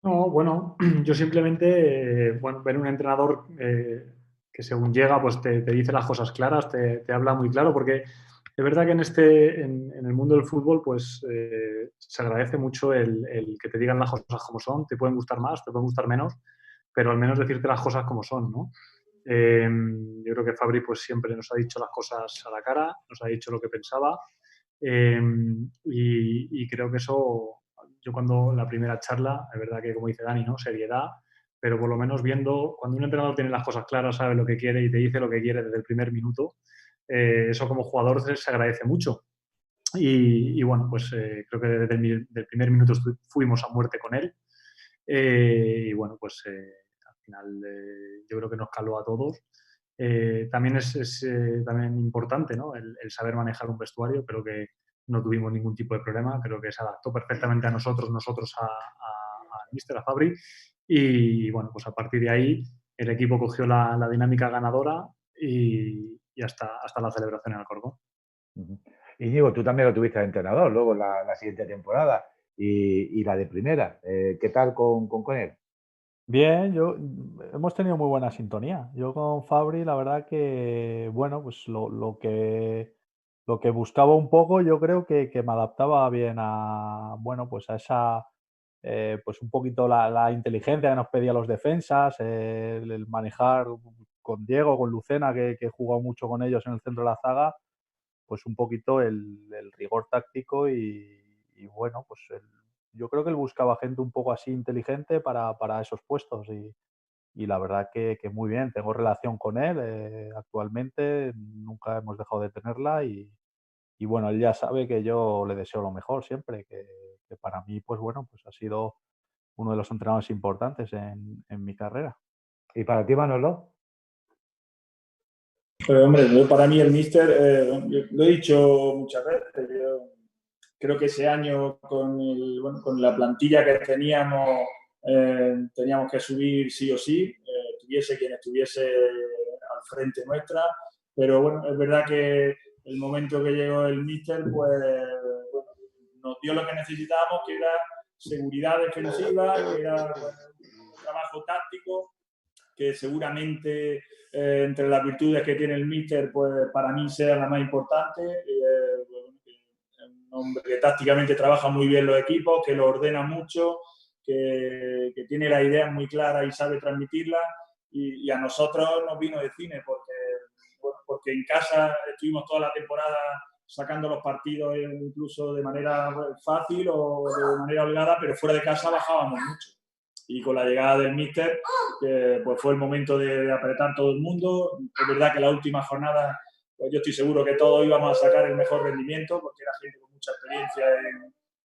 No, bueno, yo simplemente, ver un entrenador que según llega, pues te dice las cosas claras, te habla muy claro, porque es verdad que en el mundo del fútbol, pues se agradece mucho el que te digan las cosas como son, te pueden gustar más, te pueden gustar menos, pero al menos decirte las cosas como son, ¿no? Yo creo que Fabri pues siempre nos ha dicho las cosas a la cara, nos ha dicho lo que pensaba, y creo que eso, yo cuando la primera charla, es verdad que como dice Dani, ¿no? Seriedad, pero por lo menos viendo, cuando un entrenador tiene las cosas claras, sabe lo que quiere y te dice lo que quiere desde el primer minuto, eso como jugador se agradece mucho. Y bueno, pues creo que desde el primer minuto fuimos a muerte con él. Y bueno, pues al final yo creo que nos caló a todos. También es también importante, ¿no? El saber manejar un vestuario. Creo que no tuvimos ningún tipo de problema. Creo que se adaptó perfectamente a nosotros al míster, a Fabri. Y bueno, pues a partir de ahí el equipo cogió la dinámica ganadora y hasta la celebración en Alcorcón. Y Diego, tú también lo tuviste de entrenador luego en la siguiente temporada y la de primera. ¿Qué tal con él? Bien, hemos tenido muy buena sintonía. Yo con Fabri, la verdad que, bueno, pues lo que lo que buscaba un poco, yo creo que me adaptaba bien a, bueno, pues a esa, pues un poquito la inteligencia que nos pedía los defensas, el manejar con Diego, con Lucena, que he jugado mucho con ellos en el centro de la zaga, pues un poquito el rigor táctico y bueno, pues yo creo que él buscaba gente un poco así inteligente para esos puestos y la verdad que muy bien, tengo relación con él actualmente, nunca hemos dejado de tenerla y bueno, él ya sabe que yo le deseo lo mejor siempre, que para mí, pues bueno, pues ha sido uno de los entrenadores importantes en mi carrera. ¿Y para ti, Manolo? Pero, hombre, para mí el míster, lo he dicho muchas veces, yo creo que ese año con la plantilla que teníamos que subir sí o sí, estuviese quien estuviese al frente nuestra, pero bueno, es verdad que el momento que llegó el míster, pues bueno, nos dio lo que necesitábamos, que era seguridad defensiva, que era un trabajo táctico, que seguramente entre las virtudes que tiene el míster, pues para mí sea la más importante. Un hombre que tácticamente trabaja muy bien los equipos, que lo ordena mucho, que tiene las ideas muy claras y sabe transmitirlas. Y a nosotros nos vino de cine, porque en casa estuvimos toda la temporada sacando los partidos incluso de manera fácil o de manera holgada, pero fuera de casa bajábamos mucho. Y con la llegada del míster, pues fue el momento de apretar todo el mundo. Es verdad que la última jornada, pues yo estoy seguro que todos íbamos a sacar el mejor rendimiento, porque era gente con mucha experiencia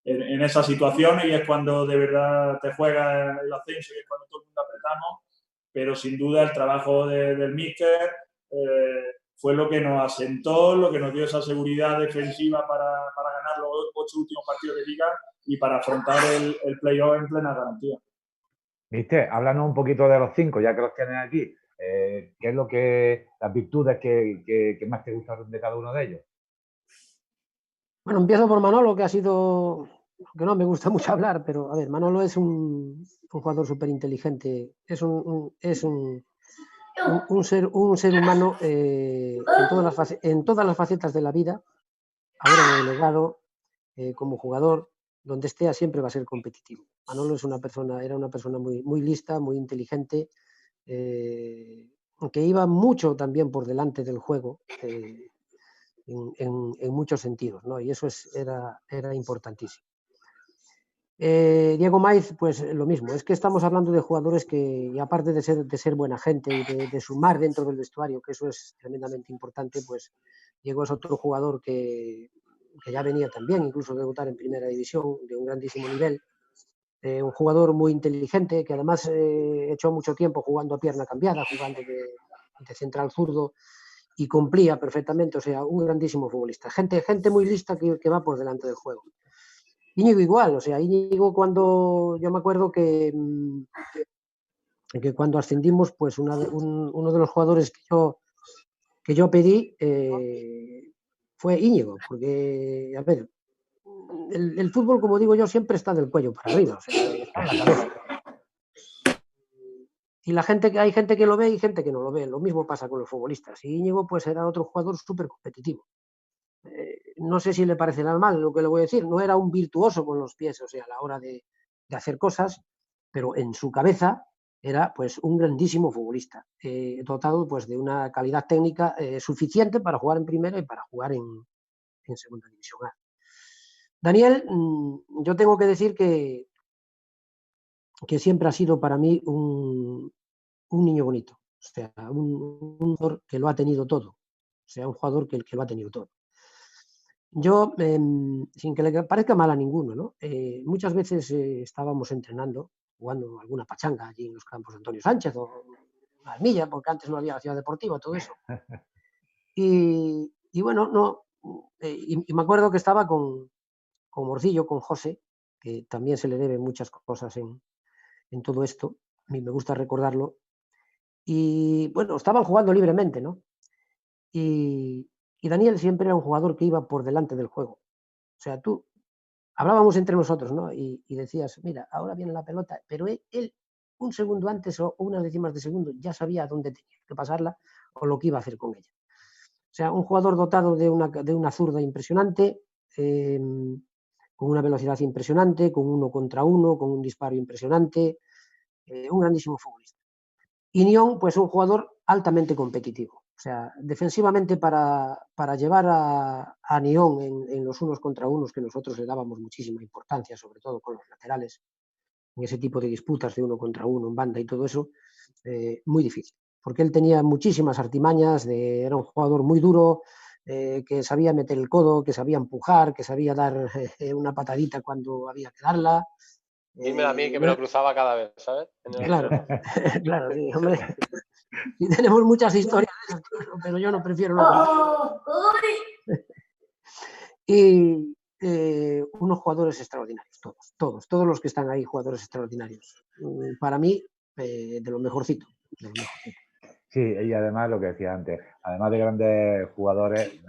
en esa situación y es cuando de verdad te juega el ascenso y es cuando todo el mundo apretamos. Pero sin duda el trabajo del míster fue lo que nos asentó, lo que nos dio esa seguridad defensiva para ganar los 8 últimos partidos de liga y para afrontar el playoff en plena garantía. Viste, háblanos un poquito de los 5, ya que los tienes aquí. ¿Qué es las virtudes que más te gustaron de cada uno de ellos? Bueno, empiezo por Manolo, que ha sido, que no me gusta mucho hablar, pero a ver, Manolo es un jugador súper inteligente, es un ser humano en todas las facetas de la vida, ahora de delegado, como jugador, donde esté siempre va a ser competitivo. Manolo era una persona muy, muy lista, muy inteligente, que iba mucho también por delante del juego en muchos sentidos, ¿no? Y eso era importantísimo. Diego Maiz, pues lo mismo, es que estamos hablando de jugadores que, y aparte de ser buena gente y de sumar dentro del vestuario, que eso es tremendamente importante, pues Diego es otro jugador que ya venía también, incluso de debutar en primera división, de un grandísimo nivel, un jugador muy inteligente, que además echó mucho tiempo jugando a pierna cambiada, jugando de central zurdo, y cumplía perfectamente, o sea, un grandísimo futbolista. Gente muy lista que va por delante del juego. Íñigo igual, o sea, Íñigo cuando, yo me acuerdo que cuando ascendimos, pues uno de los jugadores que yo pedí fue Íñigo, porque, a ver, el fútbol, como digo yo, siempre está del cuello para arriba, o sea, está en la cabeza. Y hay gente que lo ve y gente que no lo ve. Lo mismo pasa con los futbolistas. Y Íñigo, pues era otro jugador súper competitivo. No sé si le parecerá mal lo que le voy a decir. No era un virtuoso con los pies, o sea, a la hora de hacer cosas, pero en su cabeza era pues un grandísimo futbolista, dotado pues de una calidad técnica suficiente para jugar en primera y para jugar en segunda división A. Daniel, yo tengo que decir que siempre ha sido para mí un niño bonito, o sea, un jugador que lo ha tenido todo, o sea, un jugador que lo ha tenido todo. Yo, sin que le parezca mal a ninguno, ¿no? Muchas veces estábamos entrenando, jugando alguna pachanga allí en los campos de Antonio Sánchez o Armilla, porque antes no había la ciudad deportiva, todo eso. Y bueno, no, y me acuerdo que estaba con Morcillo, con José, que también se le deben muchas cosas en todo esto, a mí me gusta recordarlo, y bueno, estaban jugando libremente, ¿no? Y Daniel siempre era un jugador que iba por delante del juego. O sea, hablábamos entre nosotros, ¿no? Y decías, mira, ahora viene la pelota, pero él un segundo antes o unas décimas de segundo ya sabía dónde tenía que pasarla o lo que iba a hacer con ella. O sea, un jugador dotado de una zurda impresionante, con una velocidad impresionante, con 1 contra 1, con un disparo impresionante, un grandísimo futbolista. Y Nyón, pues un jugador altamente competitivo. O sea, defensivamente para llevar a Nyón en los unos contra unos, que nosotros le dábamos muchísima importancia, sobre todo con los laterales, en ese tipo de disputas de 1 contra 1 en banda y todo eso, muy difícil. Porque él tenía muchísimas artimañas, era un jugador muy duro, que sabía meter el codo, que sabía empujar, que sabía dar una patadita cuando había que darla. Dímelo a mí, que me lo cruzaba cada vez, ¿sabes? Claro, claro, sí, hombre. Y tenemos muchas historias de eso, pero yo no prefiero no contar. Y unos jugadores extraordinarios, todos los que están ahí, jugadores extraordinarios. Para mí, de lo mejorcito. Sí, y además lo que decía antes, además de grandes jugadores,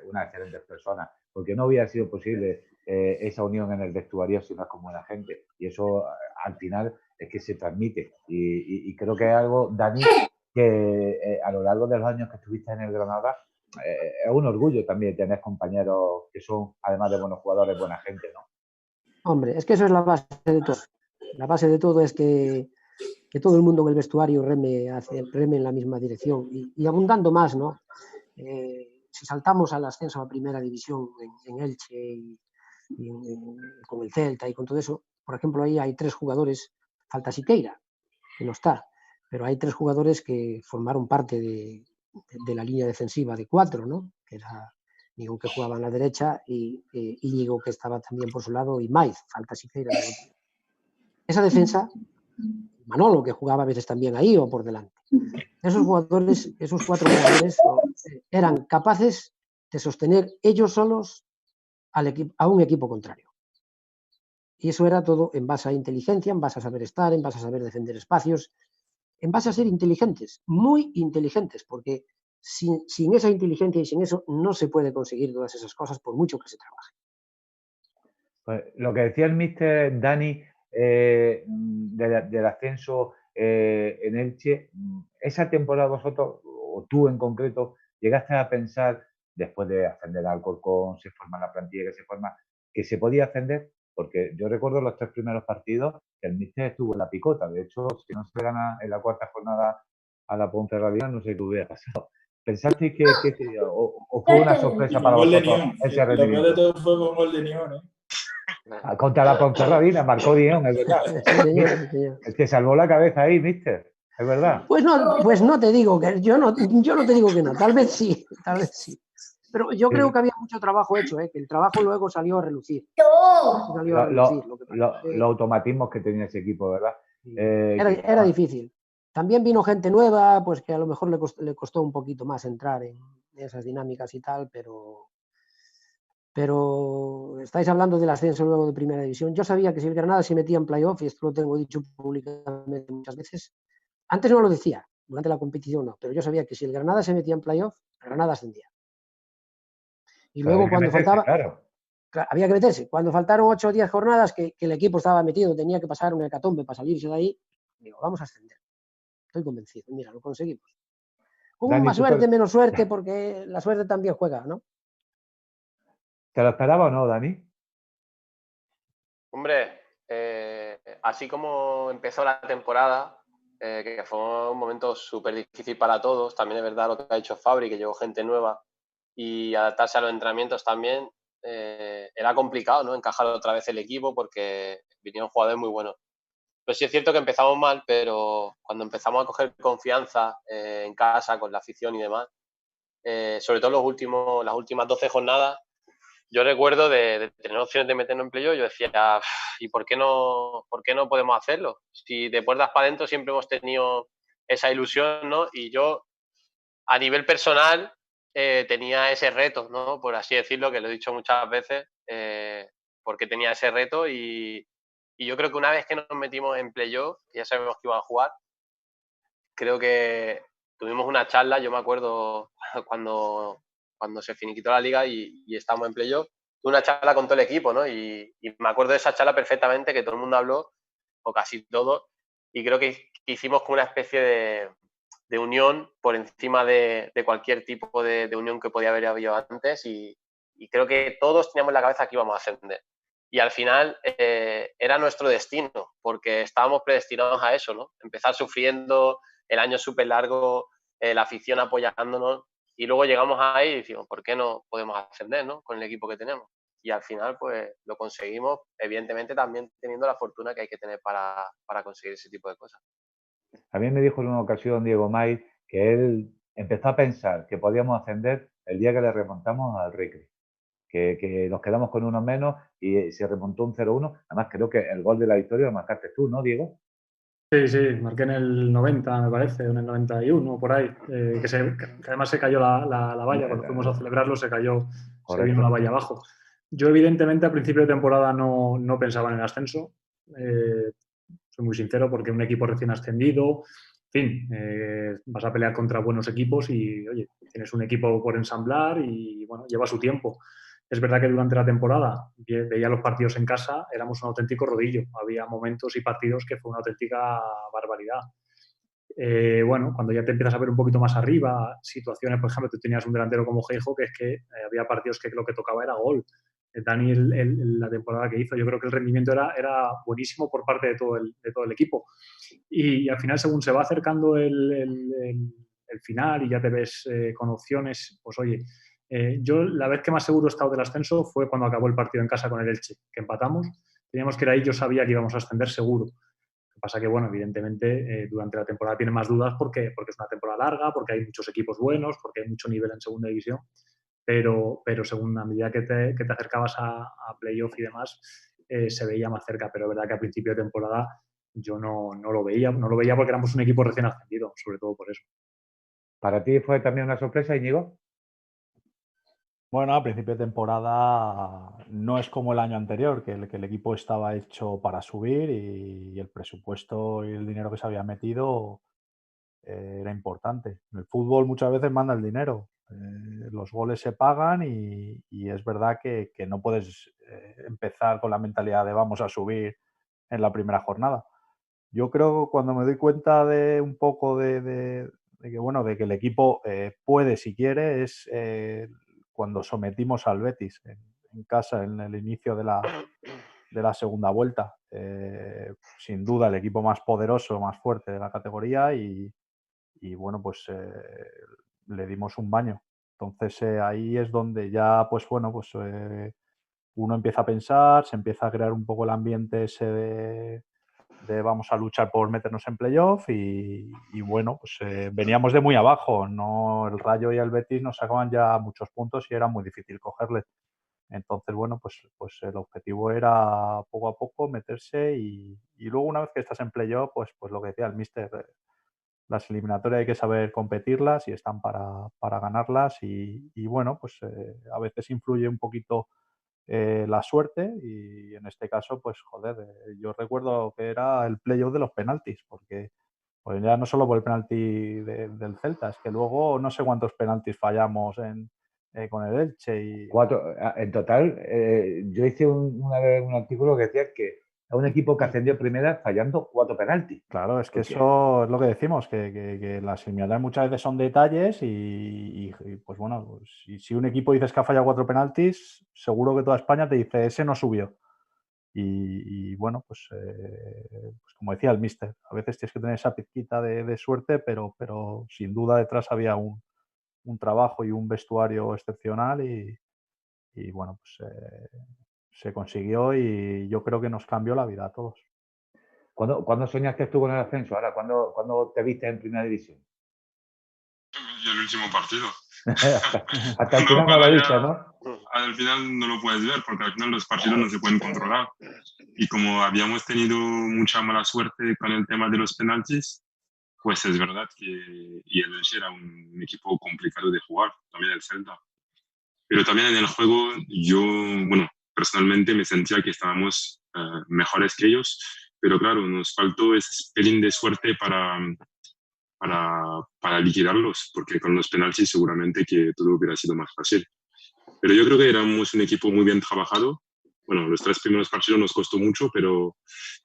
unas excelentes personas, porque no hubiera sido posible esa unión en el vestuario si no es con buena gente. Y eso al final es que se transmite. Y creo que es algo, Dani, que a lo largo de los años que estuviste en el Granada, es un orgullo también tener compañeros que son, además de buenos jugadores, buena gente, ¿no? Hombre, es que eso es la base de todo. La base de todo es que todo el mundo en el vestuario reme en la misma dirección y abundando más, ¿no? Si saltamos al ascenso a primera división en Elche y con el Celta y con todo eso, por ejemplo, ahí hay 3 jugadores, falta Siqueira, que no está, pero hay 3 jugadores que formaron parte de la línea defensiva de 4, ¿no? Que era Íñigo, que jugaba en la derecha, y Íñigo, que estaba también por su lado, y Maiz, falta Siqueira. Esa defensa, Manolo, que jugaba a veces también ahí o por delante. Esos jugadores, esos 4 jugadores, eran capaces de sostener ellos solos a un equipo contrario. Y eso era todo en base a inteligencia, en base a saber estar, en base a saber defender espacios, en base a ser inteligentes, muy inteligentes, porque sin esa inteligencia y sin eso no se puede conseguir todas esas cosas por mucho que se trabaje. Pues lo que decía el míster Dani del ascenso en Elche, esa temporada vosotros, o tú en concreto, llegaste a pensar, después de ascender al Alcorcón, se forma la plantilla que se forma, que se podía ascender, porque yo recuerdo los 3 primeros partidos que el míster estuvo en la picota. De hecho, si no se gana en la 4ª jornada a la Ponferradina, no sé qué hubiera pasado. ¿Pensasteis que o fue una sorpresa para vosotros ese rendimiento? Lo peor de todo fue con gol de Nyón, ¿eh? Contra la Ponferradina, marcó Nyón, es verdad. Sí, señor, sí, señor. El que salvó la cabeza ahí, mister, es verdad. Pues no te digo que yo no te digo que no, tal vez sí. Pero yo creo que había mucho trabajo hecho, que el trabajo luego salió a relucir. Los automatismos que tenía ese equipo, ¿verdad? Era difícil. También vino gente nueva, pues que a lo mejor le costó un poquito más entrar en esas dinámicas y tal, pero estáis hablando del ascenso luego de primera división. Yo sabía que si el Granada se metía en playoff, y esto lo tengo dicho públicamente muchas veces, antes no lo decía, durante la competición no, pero yo sabía que si el Granada se metía en playoff, el Granada ascendía. Y luego cuando faltaba, claro, había que meterse. Cuando faltaron 8 o 10 jornadas que el equipo estaba metido, tenía que pasar una hecatombe para salirse de ahí, digo, vamos a ascender. Estoy convencido. Mira, lo conseguimos. Con Dani, más suerte, menos suerte, porque la suerte también juega, ¿no? ¿Te lo esperaba o no, Dani? Hombre, así como empezó la temporada, que fue un momento súper difícil para todos, también es verdad lo que ha hecho Fabri, que llegó gente nueva, y adaptarse a los entrenamientos también, era complicado, ¿no? Encajar otra vez el equipo porque vinieron jugadores muy buenos. Pues sí es cierto que empezamos mal, pero cuando empezamos a coger confianza en casa, con la afición y demás, sobre todo las últimas 12 jornadas, yo recuerdo de tener opciones de meternos en playoff, yo decía, ¿y por qué no podemos hacerlo? Si de puertas para adentro siempre hemos tenido esa ilusión, ¿no? Y yo, a nivel personal, tenía ese reto, ¿no? Por así decirlo, que lo he dicho muchas veces, porque tenía ese reto y yo creo que una vez que nos metimos en playoff, que ya sabemos que iban a jugar, creo que tuvimos una charla, yo me acuerdo cuando se finiquitó la liga y estábamos en playoff, tuve una charla con todo el equipo, ¿no? Y me acuerdo de esa charla perfectamente, que todo el mundo habló, o casi todo, y creo que hicimos como una especie unión por encima de cualquier tipo de unión que podía haber habido antes y creo que todos teníamos en la cabeza que íbamos a ascender. Y al final era nuestro destino, porque estábamos predestinados a eso, ¿no? Empezar sufriendo, el año súper largo, la afición apoyándonos, y luego llegamos ahí y decimos, ¿por qué no podemos ascender, ¿no? Con el equipo que tenemos? Y al final, pues, lo conseguimos, evidentemente también teniendo la fortuna que hay que tener para conseguir ese tipo de cosas. A mí me dijo en una ocasión Diego May que él empezó a pensar que podíamos ascender el día que le remontamos al Recre. Que nos quedamos con uno menos y se remontó un 0-1. Además, creo que el gol de la victoria lo marcaste tú, ¿no, Diego? Sí, sí, marqué en el 90, me parece, en el 91, por ahí. Que además se cayó la valla. Cuando fuimos a celebrarlo, se cayó, se vino la valla abajo. Yo, evidentemente, a principio de temporada no pensaba en el ascenso. Soy muy sincero, porque un equipo recién ascendido, en fin, vas a pelear contra buenos equipos y, oye, tienes un equipo por ensamblar y, bueno, lleva su tiempo. Es verdad que durante la temporada veía los partidos en casa, éramos un auténtico rodillo. Había momentos y partidos que fue una auténtica barbaridad. Bueno, cuando ya te empiezas a ver un poquito más arriba, situaciones, por ejemplo, tú tenías un delantero como Geijo, que es que había partidos que lo que tocaba era gol. Dani, la temporada que hizo, yo creo que el rendimiento era buenísimo por parte de todo el equipo. Y al final, según se va acercando el final y ya te ves con opciones, pues oye, yo la vez que más seguro he estado del ascenso fue cuando acabó el partido en casa con el Elche, que empatamos. Teníamos que ir ahí, yo sabía que íbamos a ascender seguro. Lo que pasa que, bueno, evidentemente durante la temporada tiene más dudas porque es una temporada larga, porque hay muchos equipos buenos, porque hay mucho nivel en segunda división, pero según a medida que te acercabas a playoff y demás, se veía más cerca, pero es verdad que a principio de temporada yo no lo veía porque éramos un equipo recién ascendido, sobre todo por eso. ¿Para ti fue también una sorpresa, Íñigo? Bueno, a principio de temporada no es como el año anterior, que el equipo estaba hecho para subir y el presupuesto y el dinero que se había metido era importante. En el fútbol muchas veces manda el dinero. Los goles se pagan y es verdad que no puedes empezar con la mentalidad de vamos a subir en la primera jornada. Yo creo que cuando me doy cuenta de un poco de que, bueno, de que el equipo puede si quiere es cuando sometimos al Betis en casa en el inicio de la segunda vuelta. Sin duda el equipo más poderoso, más fuerte de la categoría y bueno, pues le dimos un baño. Entonces ahí es donde ya, pues bueno, pues uno empieza a pensar, se empieza a crear un poco el ambiente ese de vamos a luchar por meternos en playoff y bueno, pues veníamos de muy abajo, no el Rayo y el Betis nos sacaban ya muchos puntos y era muy difícil cogerles. Entonces, bueno, pues el objetivo era poco a poco meterse y luego una vez que estás en playoff, pues lo que decía el míster, las eliminatorias hay que saber competirlas y están para ganarlas y bueno, pues a veces influye un poquito la suerte y en este caso, pues joder, yo recuerdo que era el playoff de los penaltis, porque pues ya no solo por el penalti del Celta, es que luego no sé cuántos penaltis fallamos con el Elche. Y 4. En total, yo hice una vez un artículo que decía que a un equipo que ascendió primera fallando 4 penaltis. Claro, es que eso es lo que decimos, que las eliminatorias muchas veces son detalles y pues bueno, pues, si un equipo dices que ha fallado 4 penaltis, seguro que toda España te dice, ese no subió. Y bueno, pues como decía el míster, a veces tienes que tener esa pizquita de suerte, pero sin duda detrás había un trabajo y un vestuario excepcional y bueno, pues se consiguió y yo creo que nos cambió la vida a todos. ¿Cuándo soñaste tú con el ascenso? Ahora, ¿cuándo te viste en primera división? Y el último partido. Hasta el final no lo viste, ¿no? Al final no lo puedes ver porque al final los partidos no se pueden controlar. Y como habíamos tenido mucha mala suerte con el tema de los penaltis, pues es verdad que y el Elche era un equipo complicado de jugar, también el Celta. Pero también en el juego yo, bueno, personalmente me sentía que estábamos mejores que ellos, pero claro, nos faltó ese pelín de suerte para liquidarlos, porque con los penaltis seguramente que todo hubiera sido más fácil. Pero yo creo que éramos un equipo muy bien trabajado. Bueno, los 3 primeros partidos nos costó mucho, pero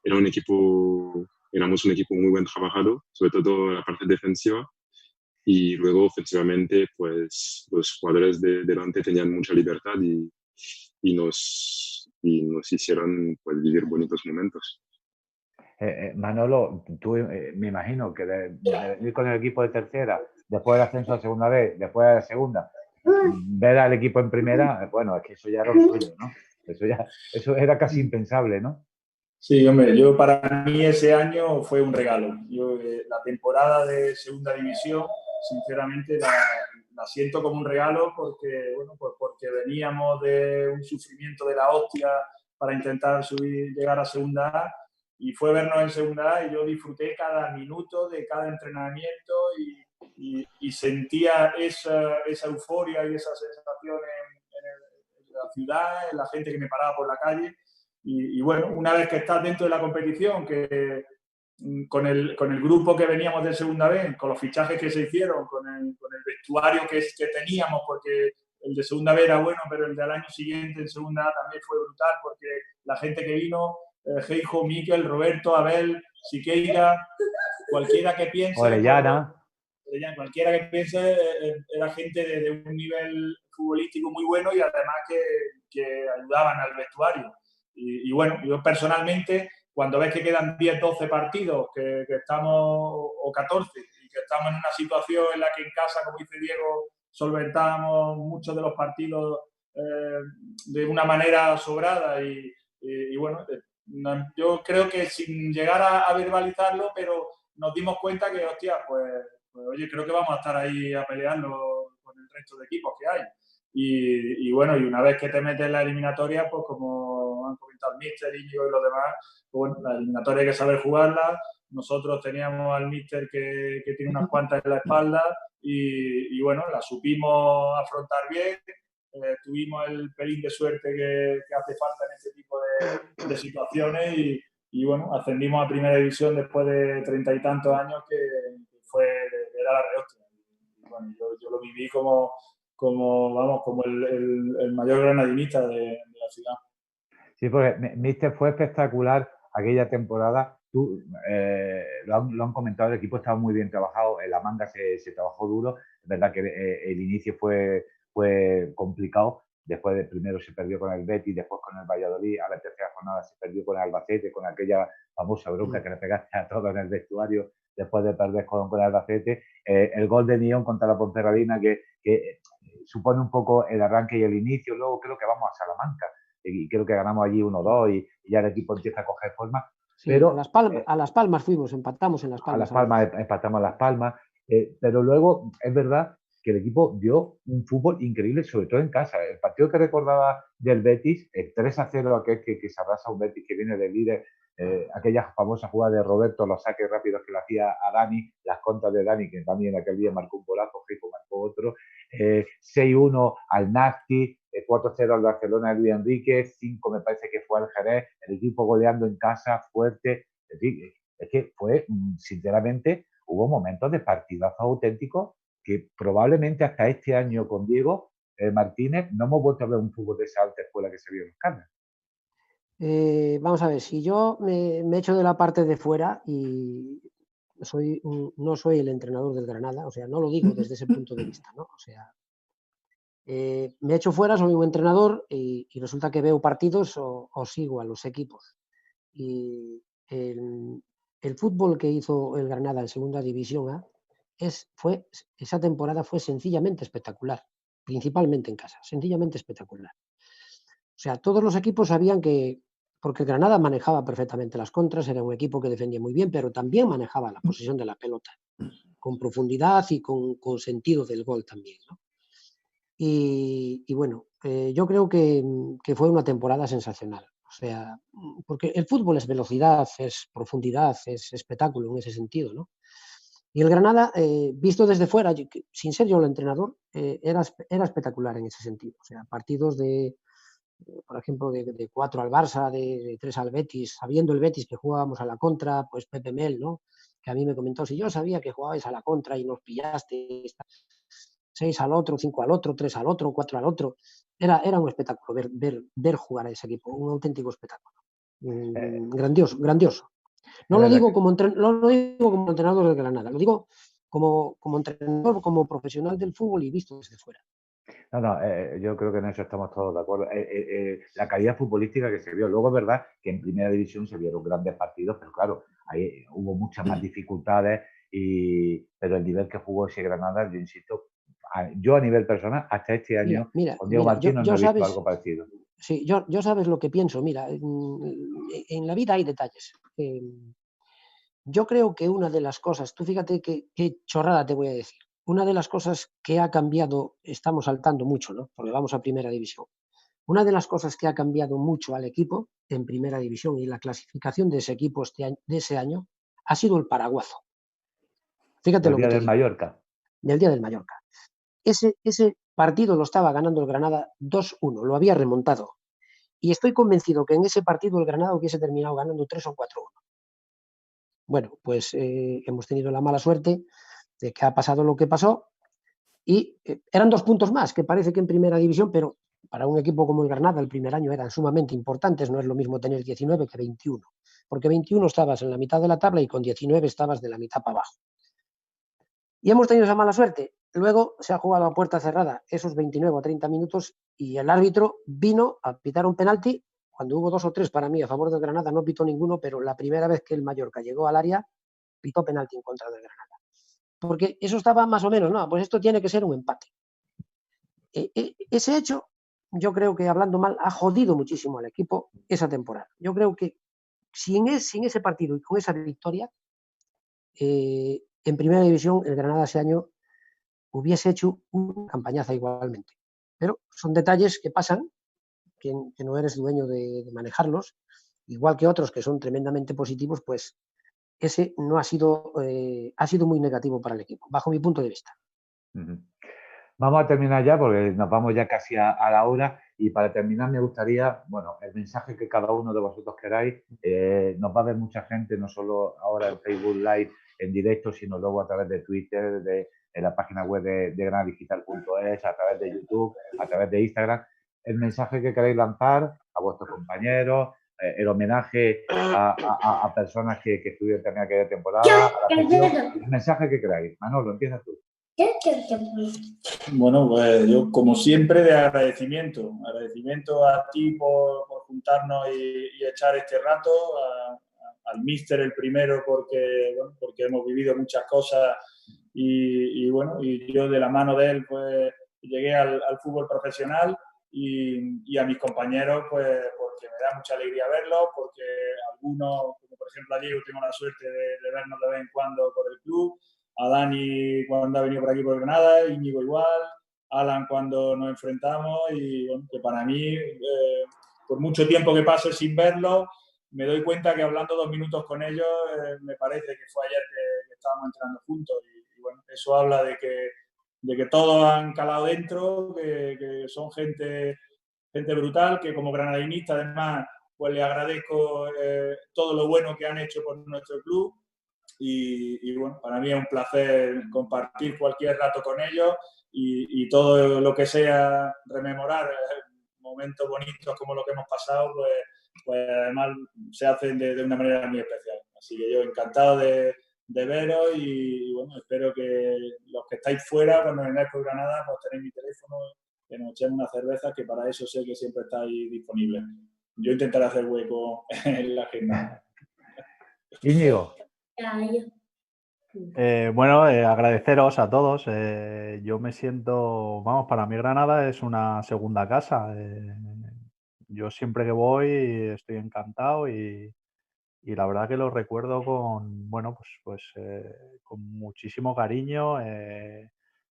éramos un equipo muy bien trabajado, sobre todo la parte defensiva. Y luego ofensivamente, pues los jugadores de delante tenían mucha libertad y nos hicieron pues, vivir bonitos momentos. Manolo, tú me imagino que de ir con el equipo de tercera, después del ascenso a segunda vez, después de la segunda, ver al equipo en primera, bueno, es que eso ya era un sueño, ¿no? Eso era casi impensable, ¿no? Sí, hombre, para mí ese año fue un regalo. La temporada de segunda división, sinceramente, la siento como un regalo porque, bueno, pues porque veníamos de un sufrimiento de la hostia para intentar llegar a segunda A, y fue vernos en segunda A y yo disfruté cada minuto de cada entrenamiento y sentía esa euforia y esa sensación en la ciudad, en la gente que me paraba por la calle. Y bueno, una vez que estás dentro de la competición, que con el grupo que veníamos de segunda vez, con los fichajes que se hicieron, con el vestuario que teníamos, porque el de segunda vez era bueno, pero el del año siguiente en segunda A también fue brutal, porque la gente que vino, Geijo, Miquel, Roberto, Abel, Siqueira, cualquiera que piense... Orellana. Cualquiera que piense, era gente de un nivel futbolístico muy bueno y además que ayudaban al vestuario. Y bueno, yo personalmente, cuando ves que quedan 10, 12 partidos, que estamos, o 14, y que estamos en una situación en la que en casa, como dice Diego, solventamos muchos de los partidos de una manera sobrada y bueno, yo creo que sin llegar a verbalizarlo, pero nos dimos cuenta que, hostia, pues oye, creo que vamos a estar ahí a pelearlo con el resto de equipos que hay. Y bueno, y una vez que te metes en la eliminatoria, pues como han comentado el míster, Íñigo y los demás, pues bueno, la eliminatoria hay que saber jugarla. Nosotros teníamos al míster que tiene unas cuantas en la espalda y bueno, la supimos afrontar bien. Tuvimos el pelín de suerte que hace falta en este tipo de situaciones y bueno, ascendimos a primera división después de 30 y tantos años que fue era la rehostia. Bueno, yo lo viví como el mayor granadinista de la ciudad. Sí, porque Mister fue espectacular aquella temporada. Lo han comentado, el equipo estaba muy bien trabajado, en la manga se trabajó duro. Es verdad que el inicio fue complicado. Después primero se perdió con el Betis, después con el Valladolid. A la tercera jornada se perdió con el Albacete, con aquella famosa bronca que le pegaste a todos en el vestuario después de perder con el Albacete. El gol de Nión contra la Ponferradina que supone un poco el arranque y el inicio. Luego creo que vamos a Salamanca y creo que ganamos allí 1-2 y ya el equipo empieza a coger forma. Sí, pero a Las Palmas fuimos, empatamos en Las Palmas. A Las Palmas empatamos a Las Palmas, pero luego es verdad que el equipo dio un fútbol increíble, sobre todo en casa. El partido que recordaba del Betis, el 3-0, aquel que se abraza un Betis que viene de líder, aquella famosa jugada de Roberto, los saques rápidos que le hacía a Dani, las contras de Dani, que también aquel día marcó un golazo, Fijo marcó otro, 6-1 al Nasti, 4-0 al Barcelona de Luis Enrique, 5 me parece que fue al Jerez, el equipo goleando en casa, fuerte. Es que fue, sinceramente, hubo momentos de partidazos auténticos que probablemente hasta este año con Diego Martínez no hemos vuelto a ver un fútbol de esa alta escuela que se vio en Cannes. Vamos a ver, si yo me echo de la parte de fuera y no soy el entrenador del Granada, o sea, no lo digo desde ese punto de vista, ¿no? O sea, me echo fuera, soy un entrenador y resulta que veo partidos o sigo a los equipos. Y el fútbol que hizo el Granada en segunda división A esa temporada fue sencillamente espectacular, principalmente en casa, sencillamente espectacular. O sea, todos los equipos sabían que, porque el Granada manejaba perfectamente las contras, era un equipo que defendía muy bien, pero también manejaba la posesión de la pelota, con profundidad y con sentido del gol también, ¿no? Y bueno, yo creo que fue una temporada sensacional. O sea, porque el fútbol es velocidad, es profundidad, es espectáculo en ese sentido, ¿no? Y el Granada, visto desde fuera, sin ser yo el entrenador, era espectacular en ese sentido. O sea, partidos por ejemplo, de 4 al Barça, de 3 al Betis, sabiendo el Betis que jugábamos a la contra, pues Pepe Mel, ¿no? Que a mí me comentó, si yo sabía que jugabais a la contra y nos pillaste 6 al otro, 5 al otro, 3 al otro, 4 al otro, era un espectáculo ver jugar a ese equipo, un auténtico espectáculo. Grandioso, grandioso. No lo digo como entrenador del Granada, lo digo como entrenador, como profesional del fútbol y visto desde fuera. No, yo creo que en eso estamos todos de acuerdo. La calidad futbolística que se vio. Luego es verdad que en primera división se vieron grandes partidos, pero claro, ahí hubo muchas más dificultades, pero el nivel que jugó ese Granada, yo insisto, yo a nivel personal, hasta este año, con Diego Martínez no he visto algo parecido. Sí, yo sabes lo que pienso. Mira, en la vida hay detalles. Yo creo que una de las cosas, tú fíjate qué chorrada te voy a decir. Una de las cosas que ha cambiado, estamos saltando mucho, ¿no? Porque vamos a primera división. Una de las cosas que ha cambiado mucho al equipo en primera división y la clasificación de ese equipo de ese año ha sido el paraguazo. Fíjate El lo que día te del digo. Mallorca. Del día del Mallorca. Ese partido lo estaba ganando el Granada 2-1, lo había remontado. Y estoy convencido que en ese partido el Granada hubiese terminado ganando 3 o 4-1. Bueno, pues hemos tenido la mala suerte de que ha pasado lo que pasó y eran 2 puntos más, que parece que en primera división, pero para un equipo como el Granada el primer año eran sumamente importantes, no es lo mismo tener 19 que 21, porque 21 estabas en la mitad de la tabla y con 19 estabas de la mitad para abajo. Y hemos tenido esa mala suerte. Luego se ha jugado a puerta cerrada esos 29 o 30 minutos y el árbitro vino a pitar un penalti. Cuando hubo 2 o 3 para mí a favor del Granada, no pitó ninguno, pero la primera vez que el Mallorca llegó al área, pitó penalti en contra del Granada. Porque eso estaba más o menos, no, pues esto tiene que ser un empate. Ese hecho, yo creo que, hablando mal, ha jodido muchísimo al equipo esa temporada. Yo creo que sin ese partido y con esa victoria, en primera división el Granada ese año hubiese hecho una campañaza igualmente. Pero son detalles que pasan, que no eres dueño de manejarlos, igual que otros que son tremendamente positivos, pues ese no ha sido muy negativo para el equipo, bajo mi punto de vista. Vamos a terminar ya porque nos vamos ya casi a la hora y para terminar me gustaría, bueno, el mensaje que cada uno de vosotros queráis, nos va a ver mucha gente, no solo ahora en Facebook Live en directo, sino luego a través de Twitter, en la página web de granadigital.es, a través de YouTube, a través de Instagram. El mensaje que queráis lanzar a vuestros compañeros, el homenaje a personas que estuvieron también aquella temporada, a la afición, el mensaje que queráis. Manolo, empieza tú. Bueno, pues yo como siempre de agradecimiento a ti por juntarnos y echar este rato, al míster el primero porque hemos vivido muchas cosas y yo de la mano de él pues llegué al fútbol profesional y a mis compañeros pues porque me da mucha alegría verlos, porque algunos, como por ejemplo a Diego, tengo la suerte de vernos de vez en cuando por el club, a Dani cuando ha venido por aquí por Granada, Íñigo igual, Alan cuando nos enfrentamos y bueno, que para mí, por mucho tiempo que pase sin verlos, me doy cuenta que hablando 2 minutos con ellos, me parece que fue ayer que estábamos entrando juntos y bueno, eso habla de que todos han calado dentro, que son gente brutal, que como granadinista además pues le agradezco todo lo bueno que han hecho por nuestro club. Y bueno, para mí es un placer compartir cualquier rato con ellos y todo lo que sea rememorar momentos bonitos como lo que hemos pasado, pues además se hacen de una manera muy especial. Así que yo encantado de veros y bueno, espero que los que estáis fuera, cuando vengáis por Granada, pues tenéis mi teléfono, que nos echemos una cerveza, que para eso sé que siempre estáis disponibles. Yo intentaré hacer hueco en la agenda. Íñigo. Bueno, agradeceros a todos. Yo me siento, vamos, para mí Granada es una segunda casa. Yo siempre que voy estoy encantado y la verdad que lo recuerdo con, bueno, pues con muchísimo cariño.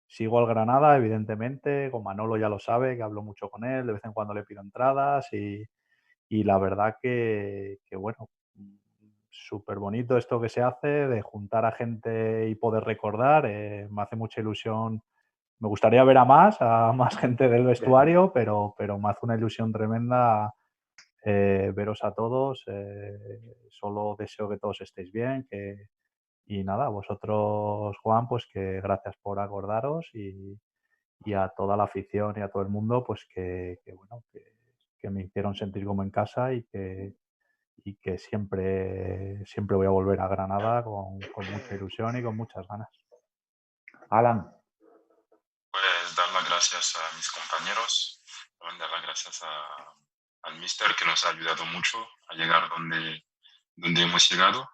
Sigo al Granada, evidentemente, con Manolo ya lo sabe, que hablo mucho con él, de vez en cuando le pido entradas y la verdad que bueno, súper bonito esto que se hace de juntar a gente y poder recordar. Me hace mucha ilusión. Me gustaría ver a más gente del vestuario, pero me hace una ilusión tremenda veros a todos. Solo deseo que todos estéis bien. Y nada, vosotros, Juan, pues que gracias por acordaros y a toda la afición y a todo el mundo, pues que me hicieron sentir como en casa y que siempre voy a volver a Granada con mucha ilusión y con muchas ganas. Alan. Pues dar las gracias a mis compañeros, también dar las gracias al míster que nos ha ayudado mucho a llegar donde hemos llegado,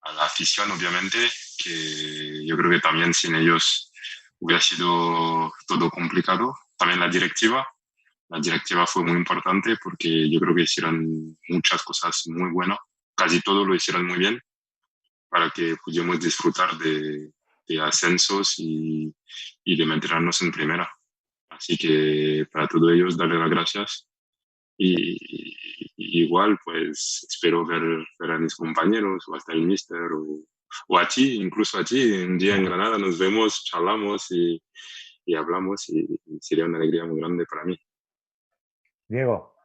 a la afición obviamente, que yo creo que también sin ellos hubiera sido todo complicado, también la directiva fue muy importante porque yo creo que hicieron muchas cosas muy buenas, casi todo lo hicieron muy bien para que pudiéramos disfrutar de ascensos y de mantenernos en primera. Así que para todos ellos darle las gracias y igual pues espero ver a mis compañeros o hasta el míster o a ti, incluso a ti, un día en Granada nos vemos, charlamos y hablamos y sería una alegría muy grande para mí. Diego.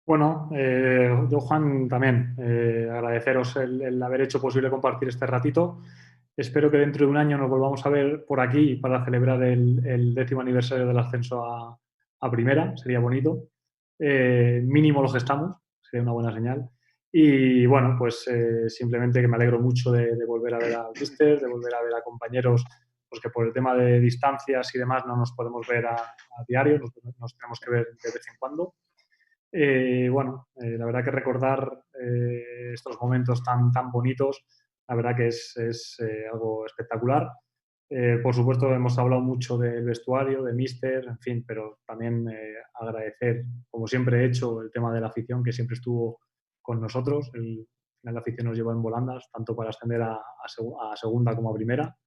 Bueno, yo, Juan, también agradeceros el haber hecho posible compartir este ratito. Espero que dentro de un año nos volvamos a ver por aquí para celebrar el 10º aniversario del ascenso a primera. Sería bonito. Mínimo lo gestamos, sería una buena señal. Y bueno, pues simplemente que me alegro mucho de volver a ver al míster, de volver a ver a compañeros pues que por el tema de distancias y demás no nos podemos ver a diario, nos tenemos que ver de vez en cuando. Bueno, la verdad que recordar estos momentos tan bonitos, la verdad que es algo espectacular. Por supuesto, hemos hablado mucho del vestuario, de míster, en fin, pero también agradecer, como siempre he hecho, el tema de la afición, que siempre estuvo con nosotros. La afición nos llevó en volandas, tanto para ascender a segunda como a primera.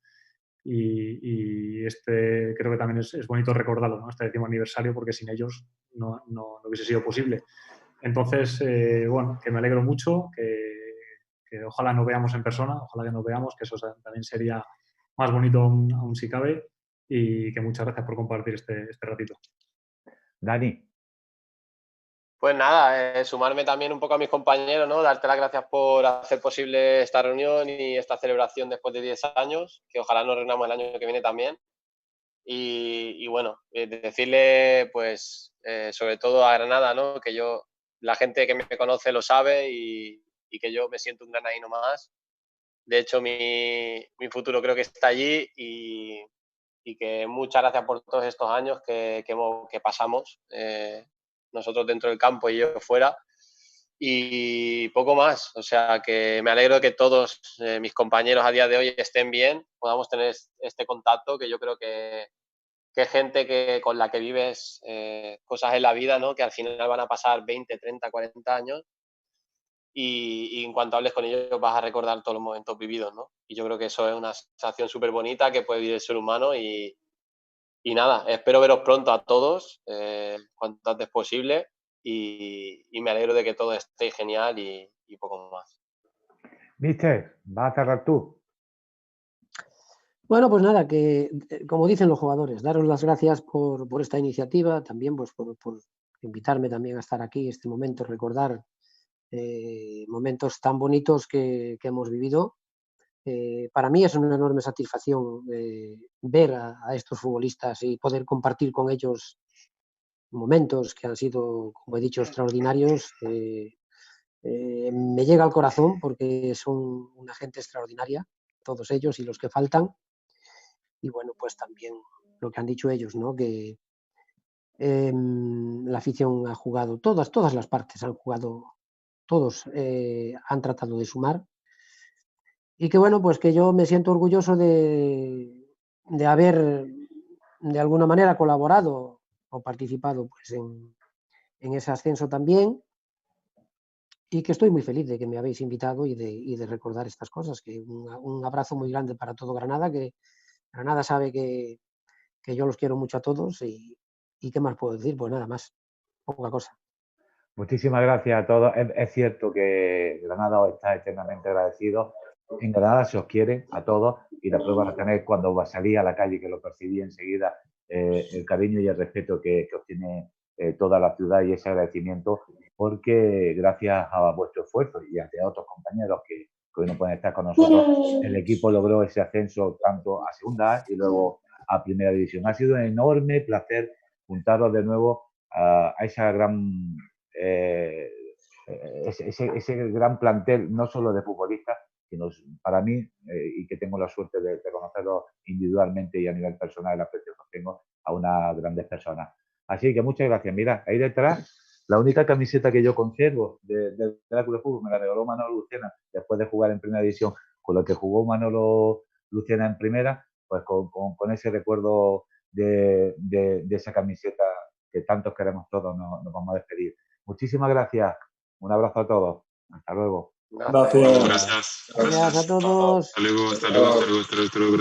Y creo que también es bonito recordarlo, ¿no? Este 10º aniversario, porque sin ellos no hubiese sido posible. Entonces, bueno, que me alegro mucho, que ojalá nos veamos en persona, ojalá que nos veamos, que eso también sería más bonito aún si cabe, y que muchas gracias por compartir este ratito. Dani. Pues nada, sumarme también un poco a mis compañeros, ¿no? Darte las gracias por hacer posible esta reunión y esta celebración después de 10 años, que ojalá nos reunamos el año que viene también. Y bueno, decirle, pues, sobre todo a Granada, ¿no? Que la gente que me conoce lo sabe y que yo me siento un granadino más. De hecho, mi futuro creo que está allí y que muchas gracias por todos estos años que pasamos, nosotros dentro del campo y yo fuera. Y poco más, o sea que me alegro de que todos mis compañeros a día de hoy estén bien, podamos tener este contacto, que yo creo que gente con la que vives cosas en la vida, ¿no? Que al final van a pasar 20, 30, 40 años y en cuanto hables con ellos vas a recordar todos los momentos vividos, ¿no? Y yo creo que eso es una sensación súper bonita que puede vivir el ser humano y nada, espero veros pronto a todos, cuanto antes posible y me alegro de que todo esté genial y poco más. Mister, ¿vas a cerrar tú? Bueno, pues nada, que como dicen los jugadores, daros las gracias por esta iniciativa, también pues por invitarme también a estar aquí este momento, recordar momentos tan bonitos que hemos vivido. Para mí es una enorme satisfacción ver a estos futbolistas y poder compartir con ellos momentos que han sido, como he dicho, extraordinarios. Me llega al corazón porque son una gente extraordinaria, todos ellos y los que faltan. Y bueno, pues también lo que han dicho ellos, ¿no? Que la afición ha jugado, todas las partes han jugado, todos han tratado de sumar. Y que bueno, pues que yo me siento orgulloso de haber de alguna manera colaborado o participado pues, en ese ascenso también. Y que estoy muy feliz de que me habéis invitado y de recordar estas cosas. Que un abrazo muy grande para todo Granada, que Granada sabe que yo los quiero mucho a todos y ¿qué más puedo decir? Pues nada más, poca cosa. Muchísimas gracias a todos. Es cierto que Granada os está eternamente agradecido. En Granada se os quiere a todos y la prueba a tener cuando va a salir a la calle, que lo percibí enseguida, el cariño y el respeto que os tiene toda la ciudad y ese agradecimiento, porque gracias a vuestro esfuerzo y a otros compañeros que hoy no pueden estar con nosotros, el equipo logró ese ascenso tanto a Segunda A y luego a Primera División. Ha sido un enorme placer juntaros de nuevo a esa gran ese gran plantel, no solo de futbolistas, para mí, y que tengo la suerte de conocerlos individualmente y a nivel personal, el aprecio que tengo a unas grandes personas. Así que muchas gracias. Mira, ahí detrás, la única camiseta que yo conservo del Club de Fútbol me la regaló Manolo Lucena después de jugar en primera división, con lo que jugó Manolo Lucena en primera, pues con ese recuerdo de esa camiseta que tantos queremos todos, nos vamos a despedir. Muchísimas gracias. Un abrazo a todos. Hasta luego. Gracias. Gracias. Gracias a todos. Hasta luego, hasta luego, hasta luego, hasta luego.